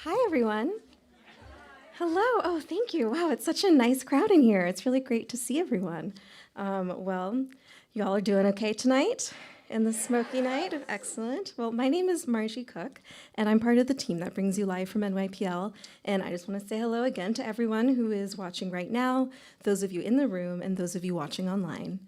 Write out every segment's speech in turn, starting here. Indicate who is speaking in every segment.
Speaker 1: Hi, everyone. Hello. Oh, thank you. Wow, it's such a nice crowd in here. It's really great to see everyone. Well, you all are doing okay tonight in the smoky night? Excellent. Well, my name is Margie Cook, and I'm part of the team that brings you live from NYPL. And I just want to say hello again to everyone who is watching right now, those of you in the room, and those of you watching online.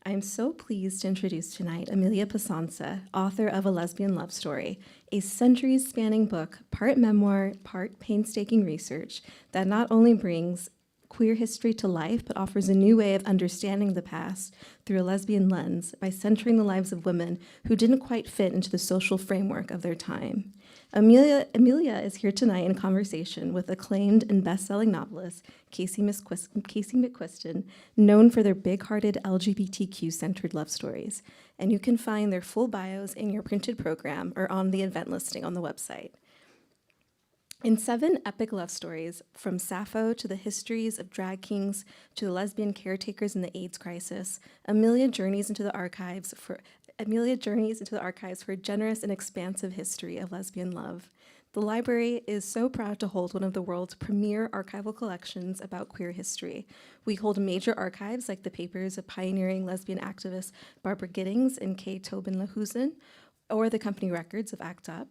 Speaker 1: I'm so pleased to introduce tonight Amelia Possanza, author of A Lesbian Love Story, a centuries-spanning book, part memoir, part painstaking research, that not only brings queer history to life, but offers a new way of understanding the past through a lesbian lens by centering the lives of women who didn't quite fit into the social framework of their time. Amelia is here tonight in conversation with acclaimed and best-selling novelist Casey McQuiston, known for their big-hearted LGBTQ-centered love stories. And you can find their full bios in your printed program or on the event listing on the website. In 7 epic love stories, from Sappho to the histories of drag kings to the lesbian caretakers in the AIDS crisis, Amelia journeys into the archives for a generous and expansive history of lesbian love. The library is so proud to hold one of the world's premier archival collections about queer history. We hold major archives like the papers of pioneering lesbian activists Barbara Giddings and Kay Tobin LaHusen, or the company records of ACT UP.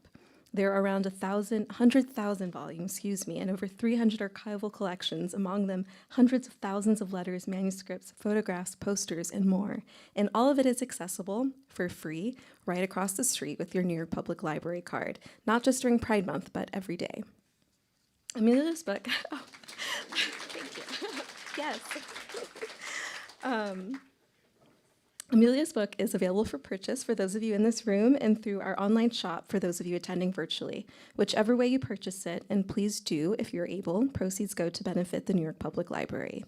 Speaker 1: There are around 100,000 volumes, and over 300 archival collections, among them hundreds of thousands of letters, manuscripts, photographs, posters, and more. And all of it is accessible for free right across the street with your New York Public Library card, not just during Pride Month, but every day. Amelia's book, oh, thank you, yes. Amelia's book is available for purchase for those of you in this room and through our online shop for those of you attending virtually. Whichever way you purchase it, and please do, if you're able, proceeds go to benefit the New York Public Library.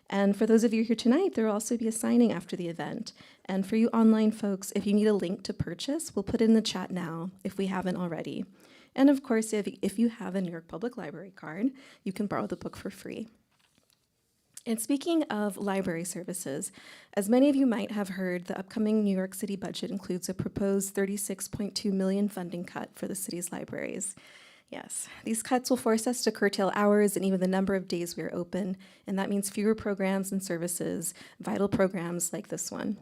Speaker 1: And for those of you here tonight, there will also be a signing after the event. And for you online folks, if you need a link to purchase, we'll put it in the chat now if we haven't already. And of course, if you have a New York Public Library card, you can borrow the book for free. And speaking of library services, as many of you might have heard, the upcoming New York City budget includes a proposed $36.2 million funding cut for the city's libraries. Yes, these cuts will force us to curtail hours and even the number of days we are open, and that means fewer programs and services, vital programs like this one.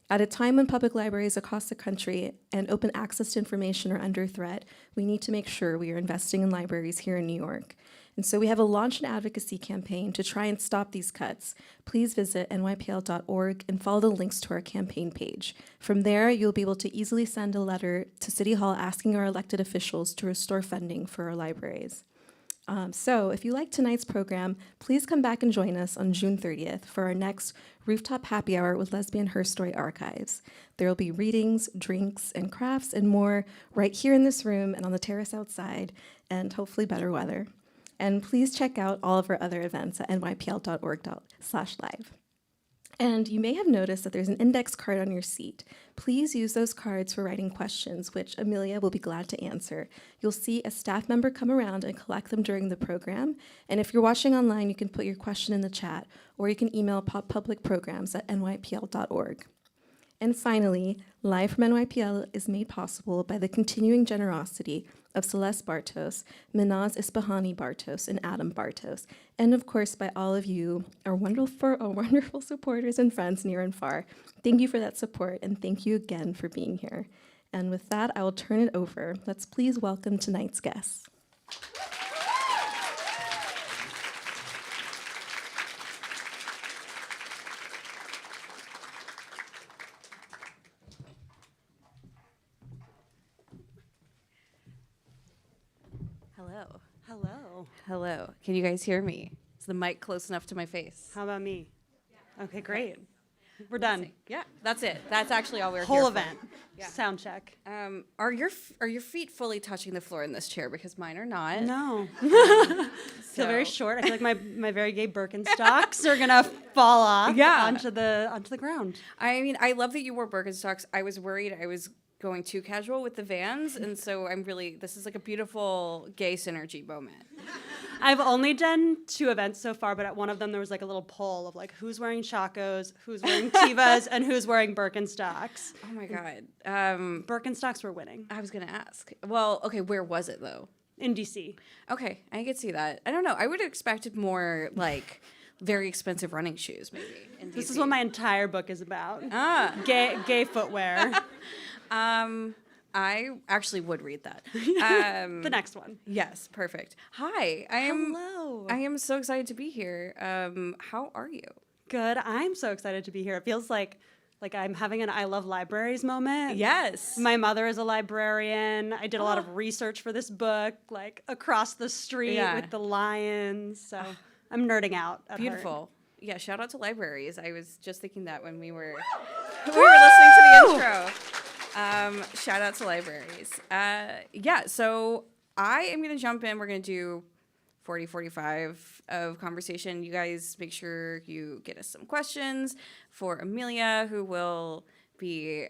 Speaker 1: At a time when public libraries across the country and open access to information are under threat, we need to make sure we are investing in libraries here in New York. And so we have a launch and advocacy campaign to try and stop these cuts. Please visit nypl.org and follow the links to our campaign page. From there, you'll be able to easily send a letter to City Hall asking our elected officials to restore funding for our libraries. So if you like tonight's program, please come back and join us on June 30th for our next rooftop happy hour with Lesbian Her Story Archives. There will be readings, drinks, and crafts and more right here in this room and on the terrace outside, and hopefully better weather. And please check out all of our other events at nypl.org/live. And you may have noticed that there's an index card on your seat. Please use those cards for writing questions, which Amelia will be glad to answer. You'll see a staff member come around and collect them during the program. And if you're watching online, you can put your question in the chat, or you can email publicprograms@nypl.org. And finally, Live from NYPL is made possible by the continuing generosity of Celeste Bartos, Minaz Isbahani Bartos, and Adam Bartos, and of course by all of you, our wonderful supporters and friends near and far. Thank you for that support, and thank you again for being here. And with that, I will turn it over. Let's please welcome tonight's guests.
Speaker 2: Hello.
Speaker 3: Hello.
Speaker 2: Hello. Can you guys hear me? Is the mic close enough to my face?
Speaker 3: How about me? Yeah. Okay, great. We're done.
Speaker 2: Yeah, that's it. That's actually all we're
Speaker 3: Whole
Speaker 2: here
Speaker 3: event.
Speaker 2: for. Yeah.
Speaker 3: Sound check.
Speaker 2: Are your feet fully touching the floor in this chair? Because mine are not.
Speaker 3: No. Feel very short. I feel like my very gay Birkenstocks are gonna fall off onto the ground.
Speaker 2: I mean, I love that you wore Birkenstocks. I was worried I was going too casual with the Vans, and so this is like a beautiful gay synergy moment.
Speaker 3: I've only done 2 events so far, but at one of them there was like a little poll of like who's wearing Chacos, who's wearing Tevas, and who's wearing Birkenstocks.
Speaker 2: Oh my God.
Speaker 3: Birkenstocks were winning.
Speaker 2: I was gonna ask. Well, okay, where was it though?
Speaker 3: In DC.
Speaker 2: Okay, I could see that. I don't know. I would have expected more like very expensive running shoes, maybe. In
Speaker 3: This
Speaker 2: DC.
Speaker 3: is what my entire book is about. Gay footwear.
Speaker 2: I actually would read that.
Speaker 3: The next one.
Speaker 2: Yes, perfect. Hi,
Speaker 3: Hello.
Speaker 2: I am so excited to be here. How are you?
Speaker 3: Good. I'm so excited to be here. It feels like I'm having an I love libraries moment.
Speaker 2: Yes.
Speaker 3: My mother is a librarian. I did a lot of research for this book, like across the street with the lions. So I'm nerding out.
Speaker 2: Beautiful. Yeah, shout out to libraries. I was just thinking that when we were listening to the intro. Shout out to libraries. So I am going to jump in. We're going to do 45 of conversation. You guys make sure you get us some questions for Amelia, who will be,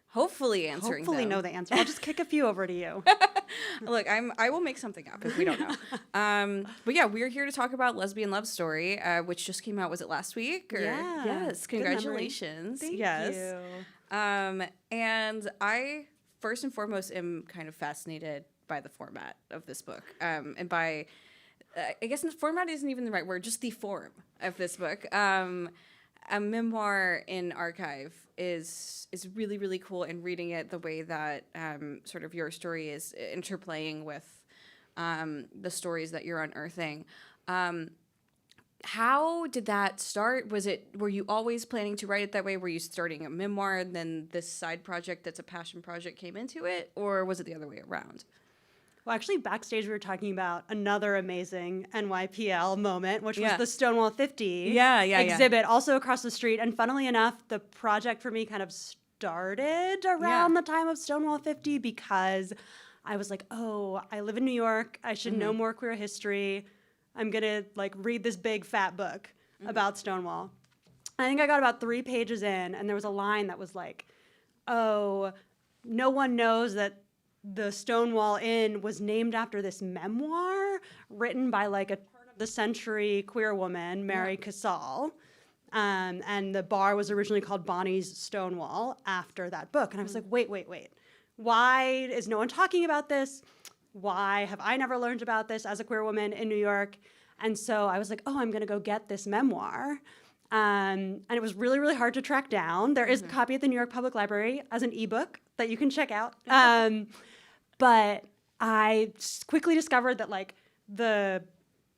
Speaker 2: hopefully answering
Speaker 3: Hopefully
Speaker 2: them.
Speaker 3: know the answer. I'll just kick a few over to you.
Speaker 2: Look, I will make something up if we don't know. But yeah, we're here to talk about Lesbian Love Story, which just came out. Was it last week? Or?
Speaker 3: Yeah.
Speaker 2: Yes. Congratulations.
Speaker 3: Thank
Speaker 2: yes.
Speaker 3: you.
Speaker 2: And I, first and foremost, am kind of fascinated by the format of this book. And by, I guess the format isn't even the right word, just the form of this book. A memoir in archive is really, really cool, and reading it the way that sort of your story is interplaying with the stories that you're unearthing. How did that start? Were you always planning to write it that way? Were you starting a memoir and then this side project that's a passion project came into it? Or was it the other way around?
Speaker 3: Well, actually, backstage we were talking about another amazing NYPL moment, which was the Stonewall 50 exhibit, also across the street. And funnily enough, the project for me kind of started around the time of Stonewall 50 because I was like, oh, I live in New York. I should know more queer history. I'm going to read this big fat book about Stonewall. I think I got about 3 pages in, and there was a line that was like, oh, no one knows that the Stonewall Inn was named after this memoir written by a turn-of-the-century queer woman, Mary Casal. And the bar was originally called Bonnie's Stonewall after that book. And I was like, wait. Why is no one talking about this? Why have I never learned about this as a queer woman in New York? And so I was like, oh, I'm going to go get this memoir. And it was really, really hard to track down. There is a copy at the New York Public Library as an ebook that you can check out. But I quickly discovered that the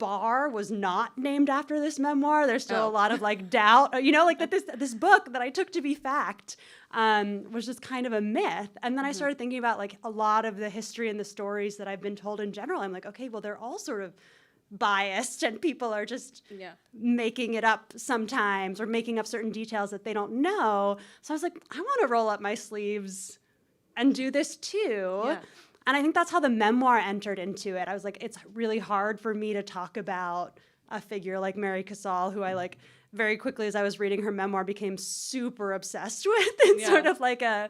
Speaker 3: bar was not named after this memoir. There's still a lot of like doubt, you know, like that this book that I took to be fact was just kind of a myth. And then I started thinking about like a lot of the history and the stories that I've been told in general. I'm like, okay, well, they're all sort of biased and people are just making it up sometimes or making up certain details that they don't know. So I was like, I want to roll up my sleeves and do this too. Yeah. And I think that's how the memoir entered into it. I was like, it's really hard for me to talk about a figure like Mary Casal, who I like very quickly as I was reading her memoir became super obsessed with in sort of like a,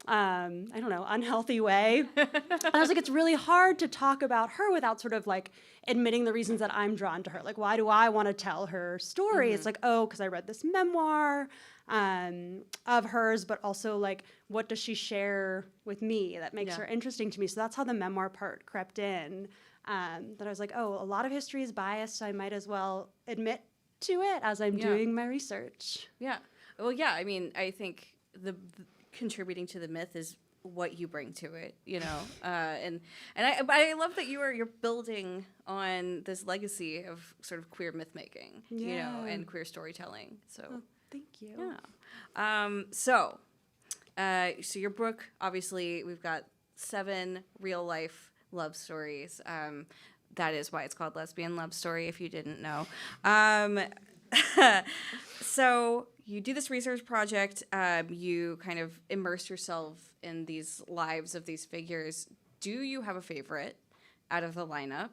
Speaker 3: I don't know, unhealthy way. And I was like, it's really hard to talk about her without sort of like admitting the reasons that I'm drawn to her. Like, why do I want to tell her story? It's like, oh, because I read this memoir of hers, but also like, what does she share with me that makes her interesting to me? So that's how the memoir part crept in. That I was like, oh, a lot of history is biased, so I might as well admit to it as I'm doing my research. Yeah.
Speaker 2: Well, yeah, I mean, I think the contributing to the myth is what you bring to it, you know, and I love that you're building on this legacy of sort of queer myth making, you know, and queer storytelling. So
Speaker 3: thank you.
Speaker 2: Yeah. So your book, obviously, we've got 7 real life love stories. That is why it's called Lesbian Love Story, if you didn't know. So you do this research project, you kind of immerse yourself in these lives of these figures. Do you have a favorite out of the lineup,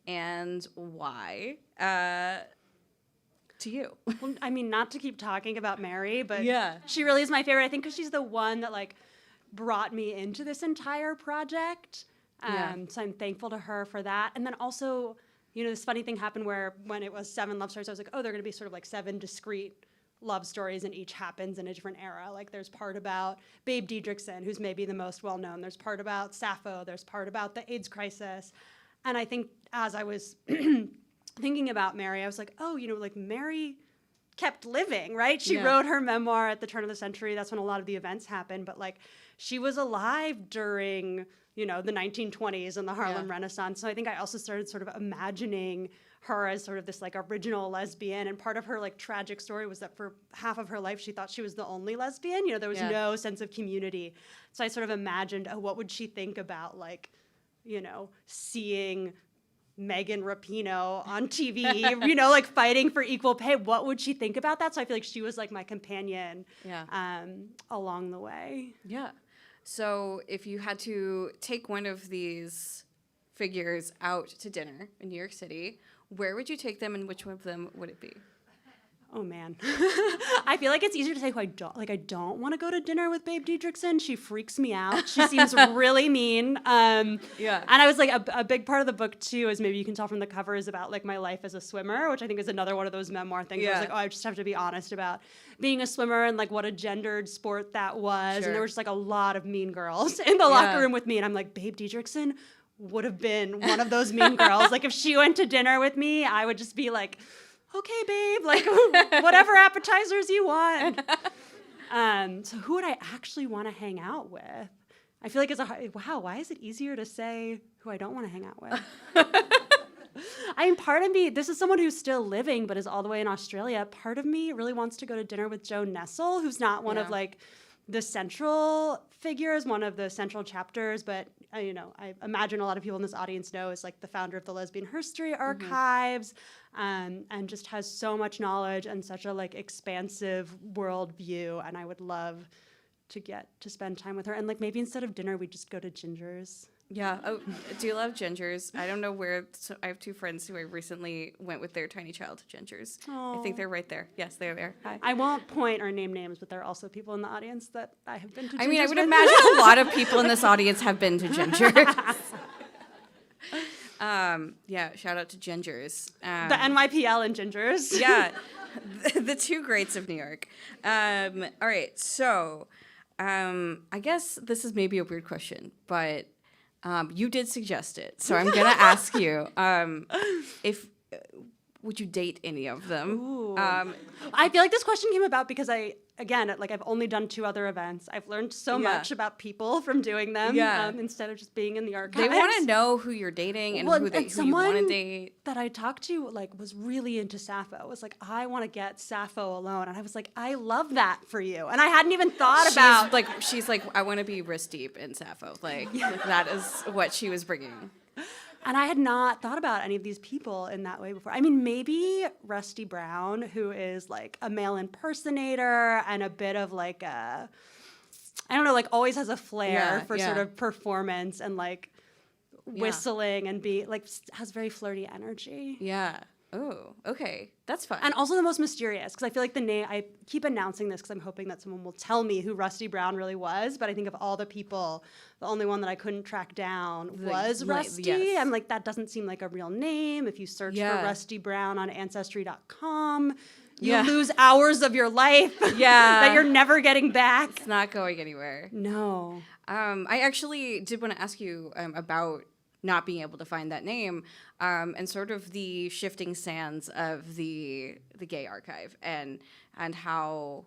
Speaker 2: and why? To you.
Speaker 3: Well, I mean, not to keep talking about Mary, but she really is my favorite, I think, because she's the one that like brought me into this entire project. So I'm thankful to her for that. And then also, you know, this funny thing happened where when it was 7 love stories, I was like, oh, they're going to be sort of like 7 discrete love stories, and each happens in a different era. Like there's part about Babe Diedrichson, who's maybe the most well-known. There's part about Sappho. There's part about the AIDS crisis. And I think as I was thinking about Mary, I was like, oh, you know, like Mary kept living, right? She wrote her memoir at the turn of the century. That's when a lot of the events happened. But like she was alive during, you know, the 1920s and the Harlem Renaissance. So I think I also started sort of imagining her as sort of this like original lesbian. And part of her like tragic story was that for half of her life, she thought she was the only lesbian. You know, there was no sense of community. So I sort of imagined, oh, what would she think about like, you know, seeing Megan Rapinoe on TV, you know, like fighting for equal pay. What would she think about that? So I feel like she was like my companion along the way.
Speaker 2: Yeah. So if you had to take one of these figures out to dinner in New York City, where would you take them and which one of them would it be?
Speaker 3: Oh, man. I feel like it's easier to say who I don't want to go to dinner with Babe Diedrichson. She freaks me out. She seems really mean. And I was like, a big part of the book, too, is maybe you can tell from the cover is about like my life as a swimmer, which I think is another one of those memoir things. I was like, oh, I just have to be honest about being a swimmer and like what a gendered sport that was. And there were just like a lot of mean girls in the locker room with me. And I'm like, Babe Diedrichson would have been one of those mean girls. Like if she went to dinner with me, I would just be like, okay, babe, like whatever appetizers you want. So who would I actually want to hang out with? I feel like why is it easier to say who I don't want to hang out with? I mean, part of me, this is someone who's still living but is all the way in Australia. Part of me really wants to go to dinner with Joan Nestle, who's not one of like the central figures, one of the central chapters, but you know, I imagine a lot of people in this audience know is like the founder of the Lesbian History Archives, and just has so much knowledge and such a like expansive worldview. And I would love to get to spend time with her. And like maybe instead of dinner, we just go to Ginger's.
Speaker 2: Yeah. Oh, do you love Ginger's? I don't know where. So I have 2 friends who I recently went with their tiny child to Ginger's. I think they're right there. Yes, they're there.
Speaker 3: I won't point or name names, but there are also people in the audience that I have been to Ginger's.
Speaker 2: I mean, I would imagine a lot of people in this audience have been to Ginger's. Shout out to Ginger's.
Speaker 3: The NYPL and Ginger's.
Speaker 2: Yeah, the 2 greats of New York. All right, so I guess this is maybe a weird question, but you did suggest it, so I'm gonna ask you: would you date any of them?
Speaker 3: Ooh. I feel like this question came about because I've only done 2 other events. I've learned so much about people from doing them instead of just being in the archives.
Speaker 2: They want to know who you're dating and who you want to date.
Speaker 3: That I talked to was really into Sappho. Was like, I want to get Sappho alone, and I was like, I love that for you. And I hadn't even thought about
Speaker 2: she's like, I want to be wrist deep in Sappho. Like that is what she was bringing.
Speaker 3: And I had not thought about any of these people in that way before. I mean, maybe Rusty Brown, who is like a male impersonator and a bit of like a, I don't know, like always has a flair for sort of performance and like whistling and has very flirty energy.
Speaker 2: Yeah. Oh, okay. That's fun.
Speaker 3: And also the most mysterious, because I feel like the name, I keep announcing this because I'm hoping that someone will tell me who Rusty Brown really was, but I think of all the people, the only one that I couldn't track down was Rusty. Yes. I'm like, that doesn't seem like a real name. If you search for Rusty Brown on Ancestry.com, you lose hours of your life that you're never getting back.
Speaker 2: It's not going anywhere.
Speaker 3: No.
Speaker 2: I actually did want to ask you about not being able to find that name, and sort of the shifting sands of the gay archive and how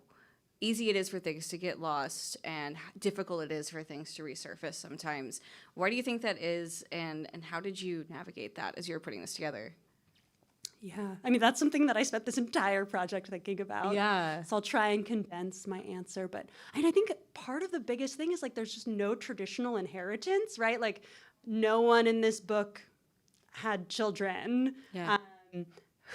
Speaker 2: easy it is for things to get lost and difficult it is for things to resurface sometimes. Why do you think that is, and how did you navigate that as you were putting this together?
Speaker 3: Yeah, I mean, that's something that I spent this entire project thinking about.
Speaker 2: Yeah.
Speaker 3: So I'll try and condense my answer. But I think part of the biggest thing is like there's just no traditional inheritance, right? Like no one in this book had children.
Speaker 2: Yeah.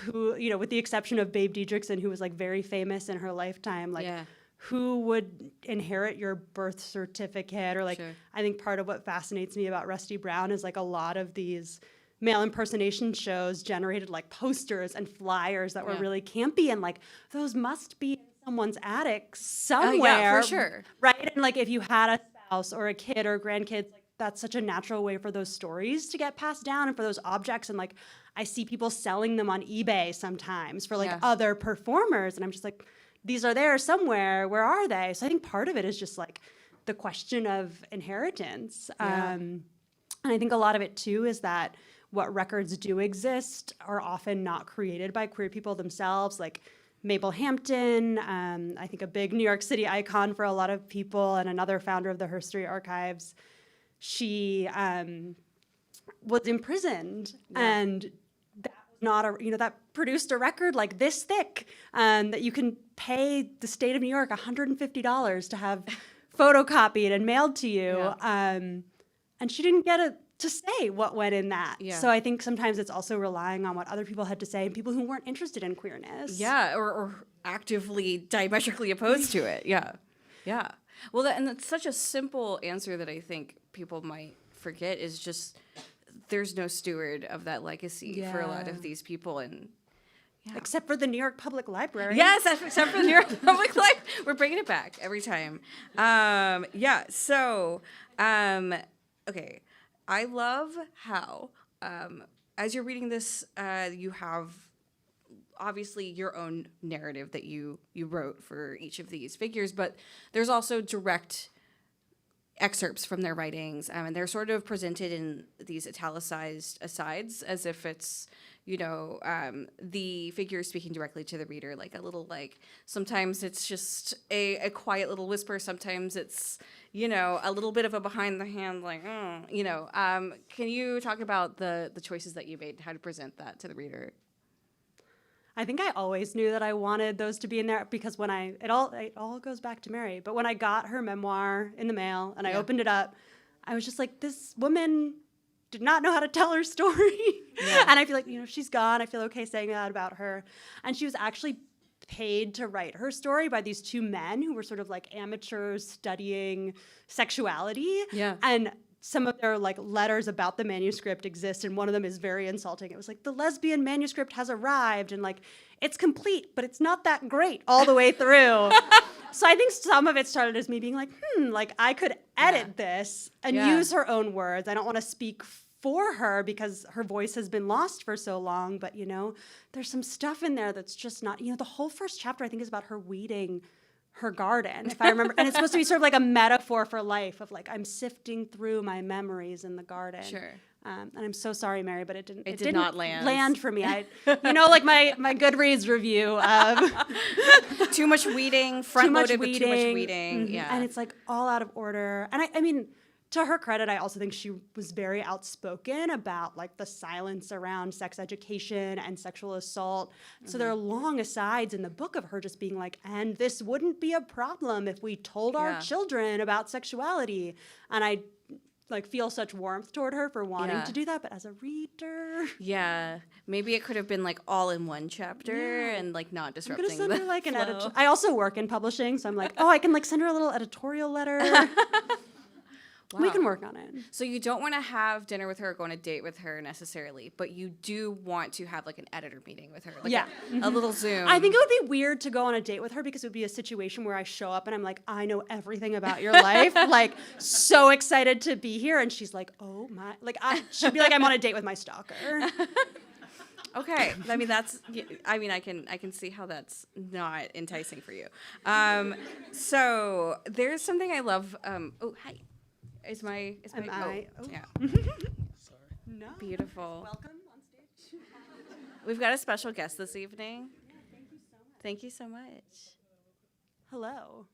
Speaker 3: Who, with the exception of Babe Diedrichson, who was like very famous in her lifetime, like who would inherit your birth certificate or like, I think part of what fascinates me about Rusty Brown is like a lot of these male impersonation shows generated like posters and flyers that were really campy, and like those must be in someone's attic somewhere.
Speaker 2: Yeah, for sure.
Speaker 3: Right? And like if you had a spouse or a kid or grandkids, like that's such a natural way for those stories to get passed down and for those objects. And like I see people selling them on eBay sometimes for like other performers, and I'm just like, these are there somewhere. Where are they? So I think part of it is just like the question of inheritance. And I think a lot of it too is that what records do exist are often not created by queer people themselves. Like Mabel Hampton, I think a big New York City icon for a lot of people, and another founder of the Herstory Archives. She was imprisoned, and that was not that produced a record like this thick, that you can pay the state of New York $150 to have photocopied and mailed to you. And she didn't get to say what went in that. Yeah. So I think sometimes it's also relying on what other people had to say and people who weren't interested in queerness.
Speaker 2: Yeah, or actively diametrically opposed to it. Yeah. Yeah. Well, and that's such a simple answer that I think people might forget is just there's no steward of that legacy for a lot of these people. And
Speaker 3: except for the New York Public Library.
Speaker 2: Yes, except for the New York Public Library. We're bringing it back every time. Okay. I love how, as you're reading this, you have obviously your own narrative that you wrote for each of these figures, but there's also direct excerpts from their writings, and they're sort of presented in these italicized asides as if it's, the figure speaking directly to the reader, like a little, like, sometimes it's just a quiet little whisper, sometimes it's, a little bit of a behind the hand, like, can you talk about the choices that you made, how to present that to the reader?
Speaker 3: I think I always knew that I wanted those to be in there because when it all goes back to Mary, but when I got her memoir in the mail and I opened it up, I was just like, this woman did not know how to tell her story. And I feel like, she's gone. I feel okay saying that about her. And she was actually paid to write her story by these 2 men who were sort of like amateurs studying sexuality. Yeah. And some of their like letters about the manuscript exist, and one of them is very insulting. It was like, the lesbian manuscript has arrived, and like it's complete, but it's not that great all the way through. So I think some of it started as me being like, like I could edit this and use her own words. I don't want to speak for her because her voice has been lost for so long, but there's some stuff in there that's just not, the whole first chapter I think is about her weeding her garden, if I remember. And it's supposed to be sort of like a metaphor for life of like, I'm sifting through my memories in the garden.
Speaker 2: Sure.
Speaker 3: And I'm so sorry, Mary, but it didn't
Speaker 2: not land
Speaker 3: for me. Like my Goodreads review of
Speaker 2: too much weeding, front-loaded with too much weeding.
Speaker 3: Mm-hmm.
Speaker 2: Yeah.
Speaker 3: And it's like all out of order. And I mean, to her credit, I also think she was very outspoken about like the silence around sex education and sexual assault. Mm-hmm. So there are long asides in the book of her just being like, and this wouldn't be a problem if we told our children about sexuality. And I like feel such warmth toward her for wanting to do that, but as a reader,
Speaker 2: maybe it could have been like all in one chapter and like not disrupting.
Speaker 3: I'm gonna send her like an editor. I also work in publishing, so I'm like, I can like send her a little editorial letter. Wow. We can work on it.
Speaker 2: So you don't want to have dinner with her or go on a date with her necessarily, but you do want to have like an editor meeting with her, like a little Zoom.
Speaker 3: I think it would be weird to go on a date with her because it would be a situation where I show up and I'm like, I know everything about your life, like so excited to be here, and she's like, oh my, like she'd be like, I'm on a date with my stalker.
Speaker 2: Okay, I mean I can see how that's not enticing for you. So there's something I love. Hi. Is my
Speaker 3: I? Oh.
Speaker 2: Yeah.
Speaker 4: Sorry.
Speaker 3: No.
Speaker 2: Beautiful.
Speaker 3: Welcome on stage.
Speaker 2: We've got a special guest this evening.
Speaker 3: Yeah, thank you so much.
Speaker 2: Thank you so much.
Speaker 3: Hello.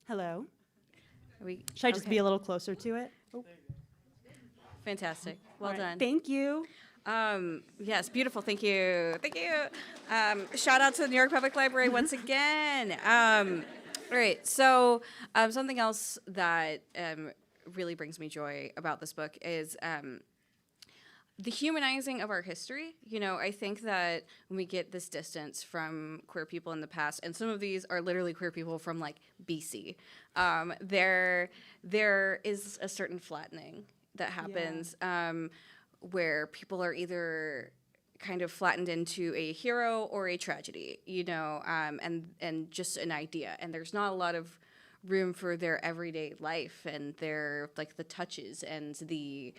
Speaker 3: Hello. Should I just be a little closer to it? Oh.
Speaker 2: Fantastic. Well done.
Speaker 3: Thank you.
Speaker 2: Yes, beautiful. Thank you. Thank you. Shout out to the New York Public Library once again. All right, so something else that really brings me joy about this book is the humanizing of our history. You know, I think that when we get this distance from queer people in the past, and some of these are literally queer people from like BC, there is a certain flattening that happens where people are either kind of flattened into a hero or a tragedy, you know, and just an idea. And there's not a lot of room for their everyday life and their like the touches and the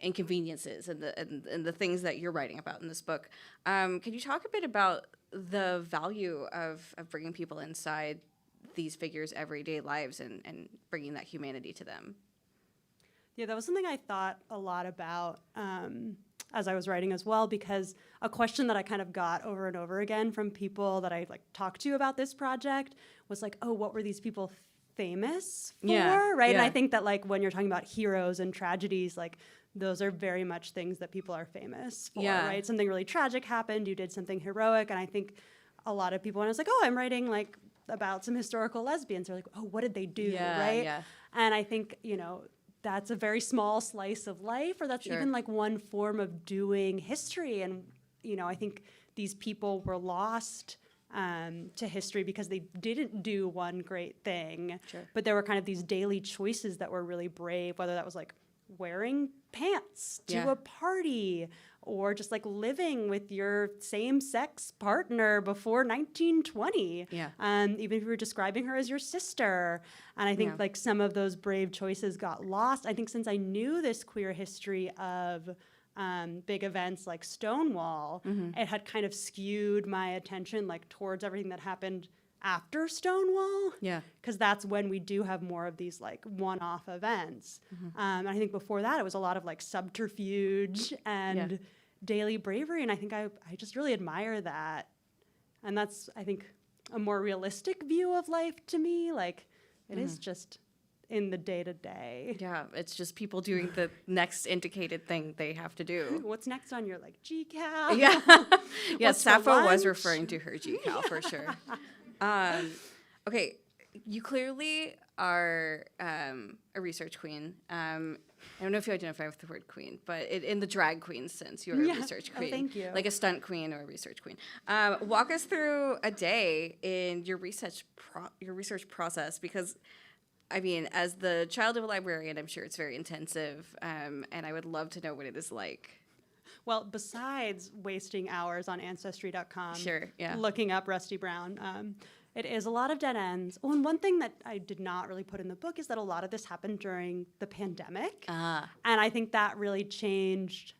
Speaker 2: inconveniences and the things that you're writing about in this book. Can you talk a bit about the value of bringing people inside these figures' everyday lives and bringing that humanity to them?
Speaker 3: Yeah, that was something I thought a lot about as I was writing as well, because a question that I kind of got over and over again from people that I like talked to about this project was like, oh, what were these people famous for, right? Yeah. And I think that like when you're talking about heroes and tragedies, like those are very much things that people are famous for, right? Something really tragic happened, you did something heroic, and I think a lot of people, when I was like, oh, I'm writing like about some historical lesbians, they're like, oh, what did they do, right? Yeah. And I think, you know, that's a very small slice of life, or that's even like one form of doing history. And, you know, I think these people were lost to history because they didn't do one great thing, but there were kind of these daily choices that were really brave, whether that was like wearing pants to a party or just like living with your same-sex partner before 1920. Even if you were describing her as your sister. And I think like some of those brave choices got lost. I think since I knew this queer history of big events like Stonewall, it had kind of skewed my attention like towards everything that happened after Stonewall. Because that's when we do have more of these like one-off events. And I think before that, it was a lot of like subterfuge and daily bravery. And I think I just really admire that. And that's, I think, a more realistic view of life to me. Like it is just in the day-to-day.
Speaker 2: Yeah, it's just people doing the next indicated thing they have to do.
Speaker 3: What's next on your like GCal?
Speaker 2: Yeah, Sappho was referring to her GCal for sure. Okay, you clearly are a research queen. I don't know if you identify with the word queen, but in the drag queen sense, you're a research queen.
Speaker 3: Oh, thank you.
Speaker 2: Like a stunt queen or a research queen. Walk us through a day in your research process, because I mean, as the child of a librarian, I'm sure it's very intensive, and I would love to know what it is like.
Speaker 3: Well, besides wasting hours on Ancestry.com, looking up Rusty Brown, it is a lot of dead ends. Well, and one thing that I did not really put in the book is that a lot of this happened during the pandemic. And I think that really changed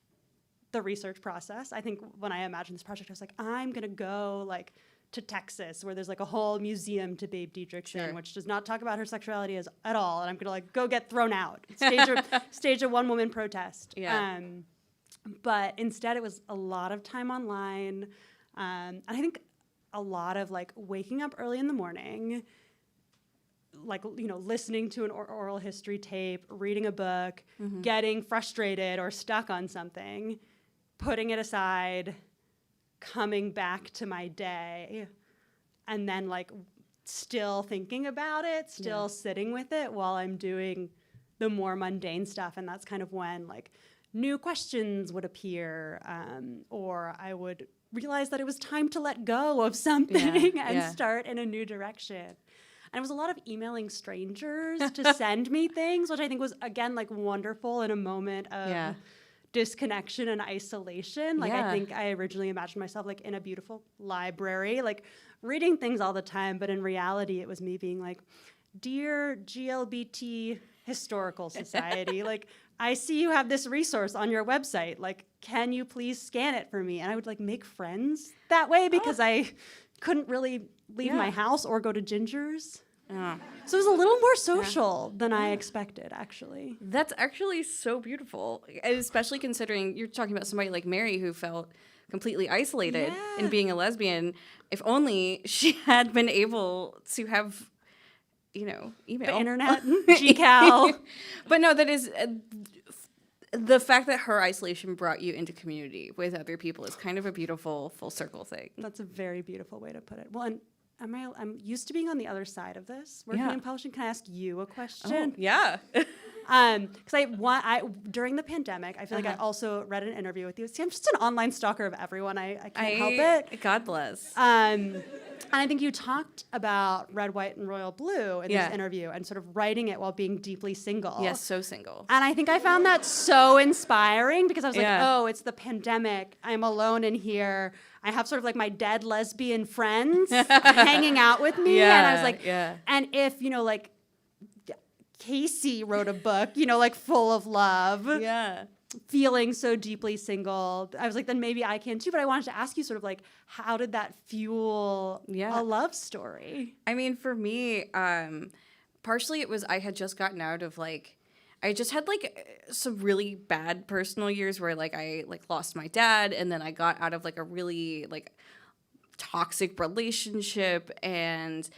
Speaker 3: the research process. I think when I imagined this project, I was like, I'm going to go like to Texas, where there's like a whole museum to Babe Dietrichson, which does not talk about her sexuality at all. And I'm gonna like go get thrown out, stage a one woman protest.
Speaker 2: Yeah.
Speaker 3: But instead, it was a lot of time online. And I think a lot of like waking up early in the morning, like, you know, listening to an oral history tape, reading a book, getting frustrated or stuck on something, putting it aside, coming back to my day, and then like still thinking about it, still sitting with it while I'm doing the more mundane stuff. And that's kind of when like new questions would appear, or I would realize that it was time to let go of something and start in a new direction. And it was a lot of emailing strangers to send me things, which I think was, again, like wonderful in a moment of disconnection and isolation. Like, I think I originally imagined myself like in a beautiful library, like reading things all the time. But in reality, it was me being like, dear GLBT Historical Society, like, I see you have this resource on your website. Like, can you please scan it for me? And I would like make friends that way because I couldn't really leave my house or go to Ginger's. So it was a little more social than I expected, actually.
Speaker 2: That's actually so beautiful, especially considering you're talking about somebody like Mary who felt completely isolated in being a lesbian. If only she had been able to have, you know, email.
Speaker 3: The internet, GCal.
Speaker 2: But no, that is... the fact that her isolation brought you into community with other people is kind of a beautiful full circle thing.
Speaker 3: That's a very beautiful way to put it. Well, and I'm used to being on the other side of this, working in publishing. Can I ask you a question?
Speaker 2: Oh, yeah.
Speaker 3: Because I during the pandemic, I feel like I also read an interview with you. See, I'm just an online stalker of everyone. I can't help it.
Speaker 2: God bless.
Speaker 3: And I think you talked about Red, White, and Royal Blue in this interview and sort of writing it while being deeply single.
Speaker 2: Yes, so single.
Speaker 3: And I think I found that so inspiring because I was like, oh, it's the pandemic. I'm alone in here. I have sort of like my dead lesbian friends hanging out with me. And I was like, and if, you know, like Casey wrote a book, you know, like full of love. Feeling so deeply single, I was like, then maybe I can too. But I wanted to ask you sort of like, how did that fuel a love story?
Speaker 2: I mean, for me, partially it was I had just gotten out of like, I just had like some really bad personal years where like I like lost my dad, and then I got out of like a really like toxic relationship, and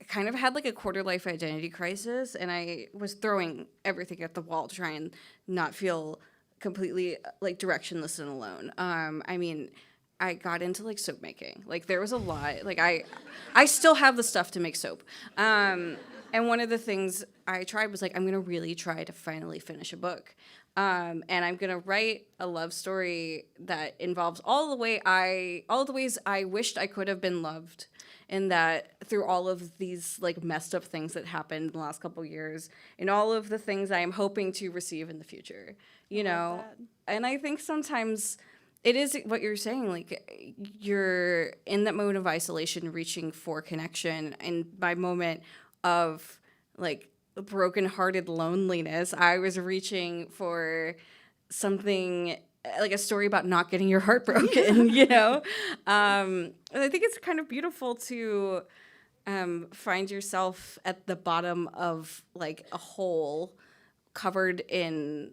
Speaker 2: kind of had like a quarter life identity crisis, and I was throwing everything at the wall to try and not feel completely like directionless and alone. I mean, I got into like soap making. Like there was a lot. Like I still have the stuff to make soap. And one of the things I tried was like, I'm gonna really try to finally finish a book. And I'm gonna write a love story that involves all the ways I wished I could have been loved, and that through all of these like messed up things that happened in the last couple of years, and all of the things I am hoping to receive in the future, you know. And I think sometimes it is what you're saying, like you're in that moment of isolation, reaching for connection, and my moment of like brokenhearted loneliness, I was reaching for something like a story about not getting your heart broken, you know? I think it's kind of beautiful to find yourself at the bottom of like a hole covered in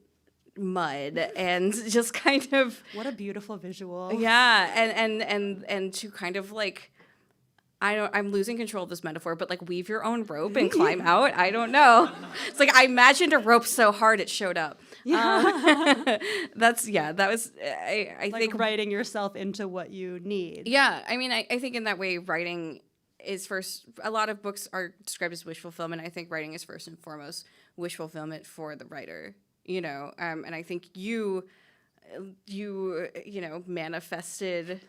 Speaker 2: mud and just kind of...
Speaker 3: What a beautiful visual.
Speaker 2: Yeah, and to kind of like... I'm losing control of this metaphor, but like weave your own rope and climb out. I don't know. It's like I imagined a rope so hard it showed up. That was, I
Speaker 3: like
Speaker 2: think.
Speaker 3: Writing yourself into what you need.
Speaker 2: Yeah. I mean, I think in that way, writing is first, a lot of books are described as wish fulfillment. I think writing is first and foremost wish fulfillment for the writer, you know? And I think you know, manifested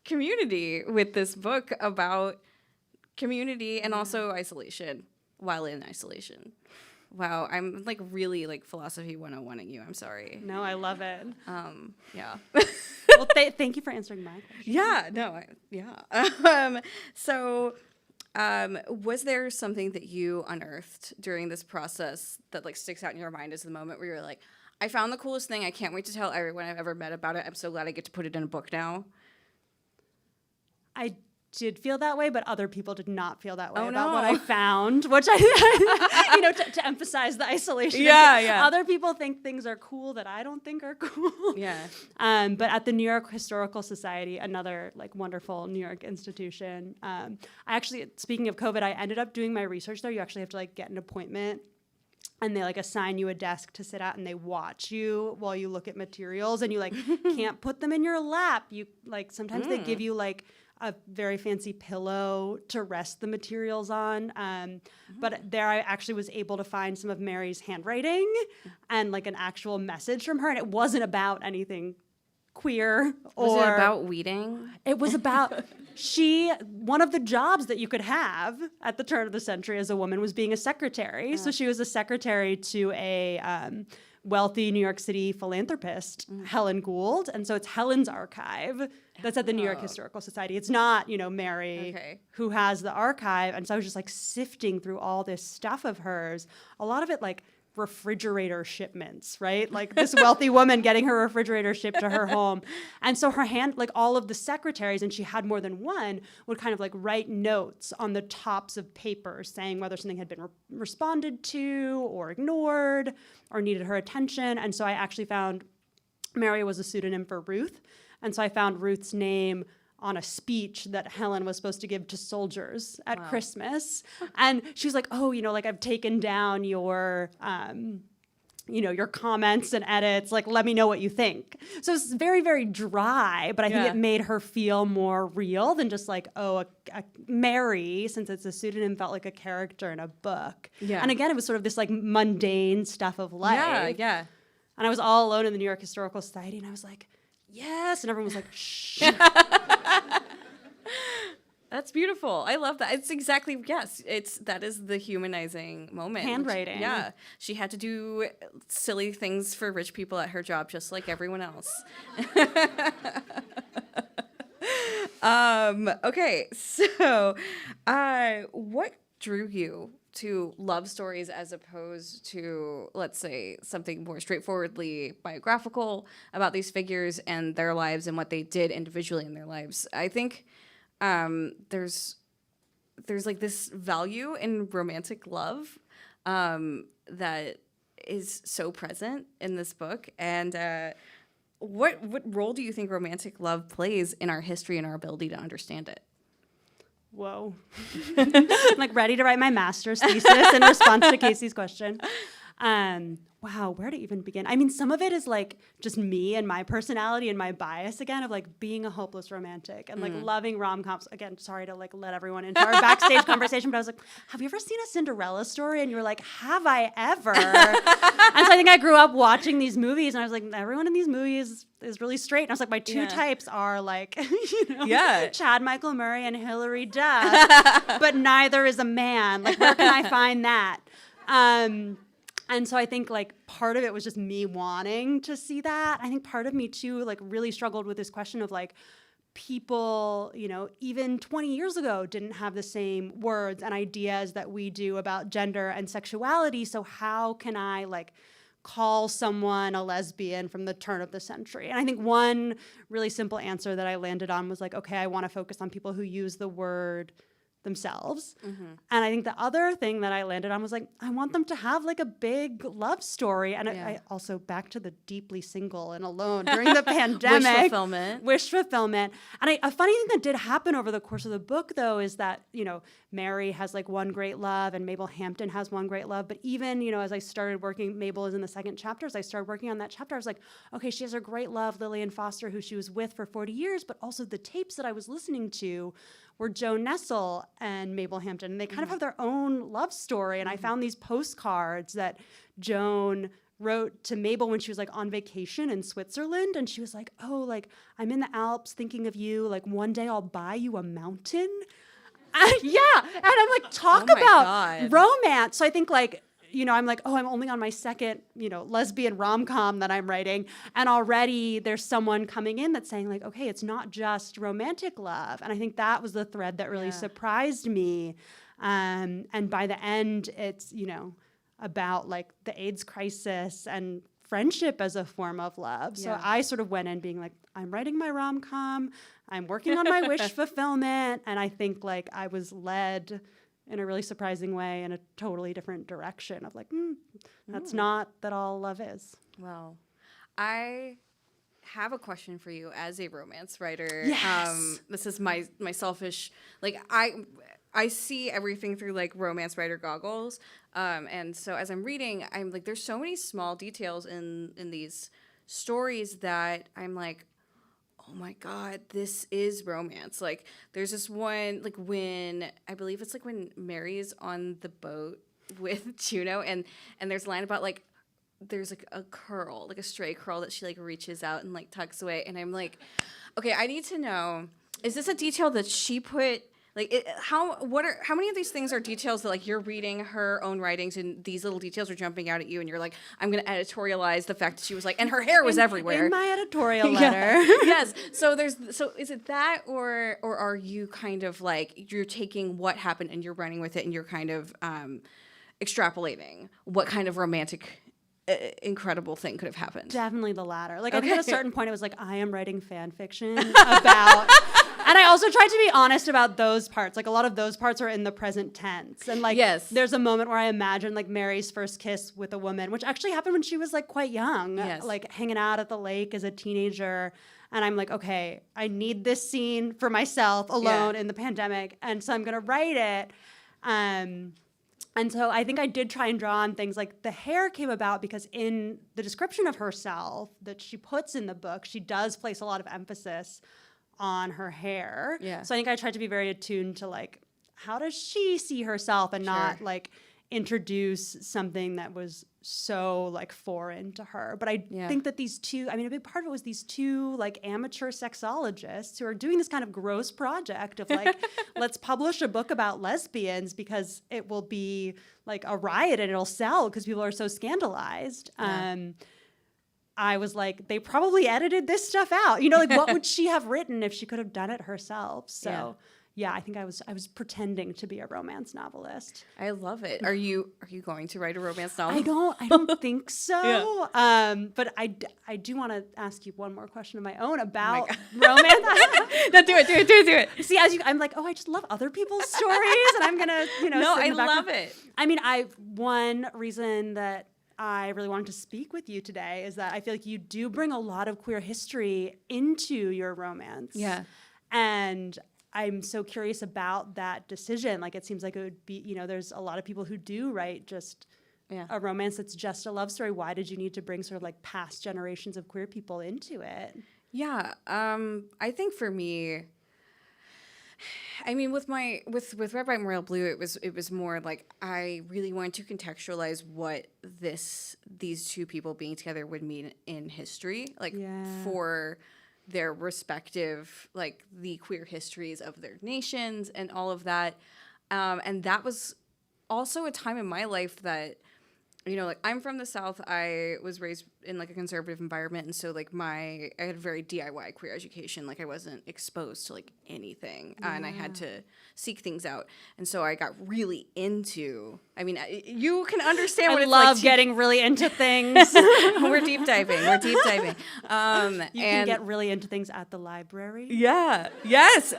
Speaker 2: community with this book about community and also isolation while in isolation. Wow, I'm like really like philosophy 101ing you. I'm sorry.
Speaker 3: No, I love it.
Speaker 2: Yeah.
Speaker 3: Well, thank you for answering my question.
Speaker 2: Yeah, no, so was there something that you unearthed during this process that like sticks out in your mind as the moment where you're like, I found the coolest thing. I can't wait to tell everyone I've ever met about it. I'm so glad I get to put it in a book now.
Speaker 3: I did feel that way, but other people did not feel that way about what I found, which I, to emphasize the isolation.
Speaker 2: Yeah.
Speaker 3: Other people think things are cool that I don't think are cool.
Speaker 2: Yeah.
Speaker 3: But at the New York Historical Society, another like wonderful New York institution, I actually, speaking of COVID, I ended up doing my research there. You actually have to like get an appointment. And they like assign you a desk to sit at, and they watch you while you look at materials, and you like can't put them in your lap. You like sometimes they give you like a very fancy pillow to rest the materials on. But there I actually was able to find some of Mary's handwriting and like an actual message from her, and it wasn't about anything queer or
Speaker 2: was it about weeding?
Speaker 3: It was about one of the jobs that you could have at the turn of the century as a woman was being a secretary. So she was a secretary to a wealthy New York City philanthropist, Helen Gould. And so it's Helen's archive that's at the New York Historical Society. It's not, Mary who has the archive. And so I was just like sifting through all this stuff of hers, a lot of it like refrigerator shipments, right? Like this wealthy woman getting her refrigerator shipped to her home. And so her like all of the secretaries, and she had more than one, would kind of like write notes on the tops of papers saying whether something had been responded to or ignored or needed her attention. And so I actually found Mary was a pseudonym for Ruth. And so I found Ruth's name on a speech that Helen was supposed to give to soldiers at Christmas. And she was like, I've taken down your, your comments and edits. Like, let me know what you think. So it's very, very dry, but I think it made her feel more real than just like, Mary, since it's a pseudonym, felt like a character in a book. Yeah. And again, it was sort of this like mundane stuff of life.
Speaker 2: Yeah.
Speaker 3: And I was all alone in the New York Historical Society, and I was like, yes. And everyone was like, shh.
Speaker 2: That's beautiful. I love that. It's exactly, that is the humanizing moment.
Speaker 3: Handwriting.
Speaker 2: Yeah. She had to do silly things for rich people at her job, just like everyone else. Okay. So, what drew you to love stories as opposed to, let's say, something more straightforwardly biographical about these figures and their lives and what they did individually in their lives? I think there's like this value in romantic love that is so present in this book. And what role do you think romantic love plays in our history and our ability to understand it?
Speaker 3: Whoa. I'm like ready to write my master's thesis in response to Casey's question. Wow, where to even begin? I mean, some of it is like just me and my personality and my bias again of like being a hopeless romantic and like loving rom-coms. Again, sorry to like let everyone into our backstage conversation, but I was like, have you ever seen a Cinderella story? And you were like, have I ever? And so I think I grew up watching these movies, and I was like, everyone in these movies is really straight. And I was like, my two types are like, Chad Michael Murray and Hilary Duff, but neither is a man. Like, where can I find that? And so I think like part of it was just me wanting to see that. I think part of me too like really struggled with this question of like people, even 20 years ago didn't have the same words and ideas that we do about gender and sexuality. So how can I like call someone a lesbian from the turn of the century? And I think one really simple answer that I landed on was like, okay, I want to focus on people who use the word themselves. And I think the other thing that I landed on was like, I want them to have like a big love story. And I also, back to the deeply single and alone during the pandemic. Wish fulfillment. And a funny thing that did happen over the course of the book, though, is that, Mary has like one great love and Mabel Hampton has one great love. But even, as I started working, Mabel is in the second chapter. As I started working on that chapter, I was like, okay, she has her great love, Lillian Foster, who she was with for 40 years. But also the tapes that I was listening to were Joan Nessel and Mabel Hampton. And they kind of have their own love story. And I found these postcards that Joan wrote to Mabel when she was like on vacation in Switzerland. And she was like, oh, like I'm in the Alps thinking of you. Like one day I'll buy you a mountain. And I'm like, talk about romance. So I think like, I'm like, I'm only on my second, lesbian rom-com that I'm writing. And already there's someone coming in that's saying like, okay, it's not just romantic love. And I think that was the thread that really surprised me. And by the end, it's, about like the AIDS crisis and friendship as a form of love. So I sort of went in being like, I'm writing my rom-com, I'm working on my wish fulfillment, and I think like I was led in a really surprising way in a totally different direction of like, that's not that all love is.
Speaker 2: Well, I have a question for you as a romance writer.
Speaker 3: Yes.
Speaker 2: This is my selfish, like I see everything through like romance writer goggles. And so as I'm reading, I'm like, there's so many small details in these stories that I'm like, oh my God, this is romance. Like there's this one, like when, I believe it's like when Mary's on the boat with Juno and there's a line about like, there's like a curl, like a stray curl that she like reaches out and like tucks away. And I'm like, okay, I need to know, is this a detail that she put, like how many of these things are details that like you're reading her own writings and these little details are jumping out at you and you're like, I'm going to editorialize the fact that she was like, and her hair was everywhere.
Speaker 3: In my editorial letter.
Speaker 2: Yes. So is it that or are you kind of like, you're taking what happened and you're running with it and you're kind of extrapolating what kind of romantic incredible thing could have happened?
Speaker 3: Definitely the latter. Like I think at a certain point it was like, I am writing fan fiction about, and I also tried to be honest about those parts. Like a lot of those parts are in the present tense. And like, there's a moment where I imagine like Mary's first kiss with a woman, which actually happened when she was like quite young, like hanging out at the lake as a teenager. And I'm like, okay, I need this scene for myself alone in the pandemic. And so I'm going to write it. And so I think I did try and draw on things like the hair came about because in the description of herself that she puts in the book, she does place a lot of emphasis on her hair. Yeah. So I think I tried to be very attuned to like, how does she see herself and not like introduce something that was so like foreign to her. But I think that these two, I mean, a big part of it was these two like amateur sexologists who are doing this kind of gross project of like, let's publish a book about lesbians because it will be like a riot and it'll sell because people are so scandalized. I was like, they probably edited this stuff out. You know, like what would she have written if she could have done it herself? So yeah, I think I was pretending to be a romance novelist.
Speaker 2: I love it. Are you going to write a romance novel?
Speaker 3: I don't think so. But I do want to ask you one more question of my own about romance.
Speaker 2: No, do it.
Speaker 3: See, I'm like, I just love other people's stories, and I'm gonna,
Speaker 2: No, I love it.
Speaker 3: I mean, one reason that I really wanted to speak with you today is that I feel like you do bring a lot of queer history into your romance. Yeah. And I'm so curious about that decision. Like, it seems like it would be, there's a lot of people who do write just a romance that's just a love story. Why did you need to bring sort of like past generations of queer people into it?
Speaker 2: Yeah. I think for me, I mean, with Red, White, and Royal Blue, it was more like I really wanted to contextualize what these two people being together would mean in history, like for their respective, like the queer histories of their nations and all of that. And that was also a time in my life that, like I'm from the South. I was raised in like a conservative environment. And so like I had a very DIY queer education. Like I wasn't exposed to like anything and I had to seek things out. And so I got really into, I mean, you can understand what it's like. I love
Speaker 3: getting really into things.
Speaker 2: We're deep diving. You
Speaker 3: can get really into things at the library.
Speaker 2: Yeah. Yes.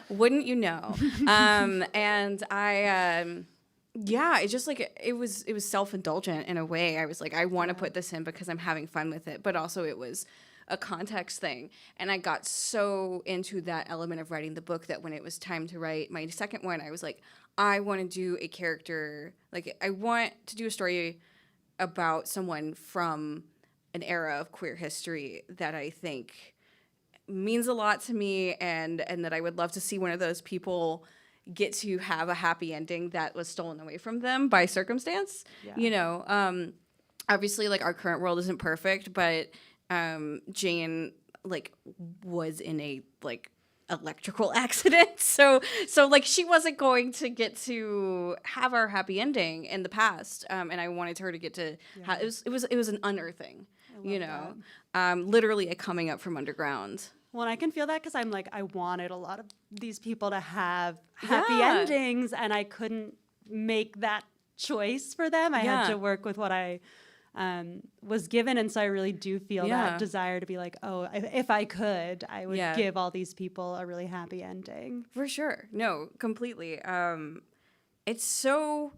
Speaker 2: Wouldn't you know? And I, it just like it was self-indulgent in a way. I was like, I want to put this in because I'm having fun with it, but also it was a context thing. And I got so into that element of writing the book that when it was time to write my second one, I was like, I want to do a character, like I want to do a story about someone from an era of queer history that I think means a lot to me and that I would love to see one of those people get to have a happy ending that was stolen away from them by circumstance. Obviously like our current world isn't perfect, but Jane like was in a like electrical accident, so like she wasn't going to get to have our happy ending in the past, and I wanted her to get to it was an unearthing, literally a coming up from underground.
Speaker 3: Well, and I can feel that because I'm like, I wanted a lot of these people to have happy endings, and I couldn't make that choice for them. I had to work with what I was given. And so I really do feel that desire to be like, oh, if I could, I would give all these people a really happy ending.
Speaker 2: For sure. No, completely. It's so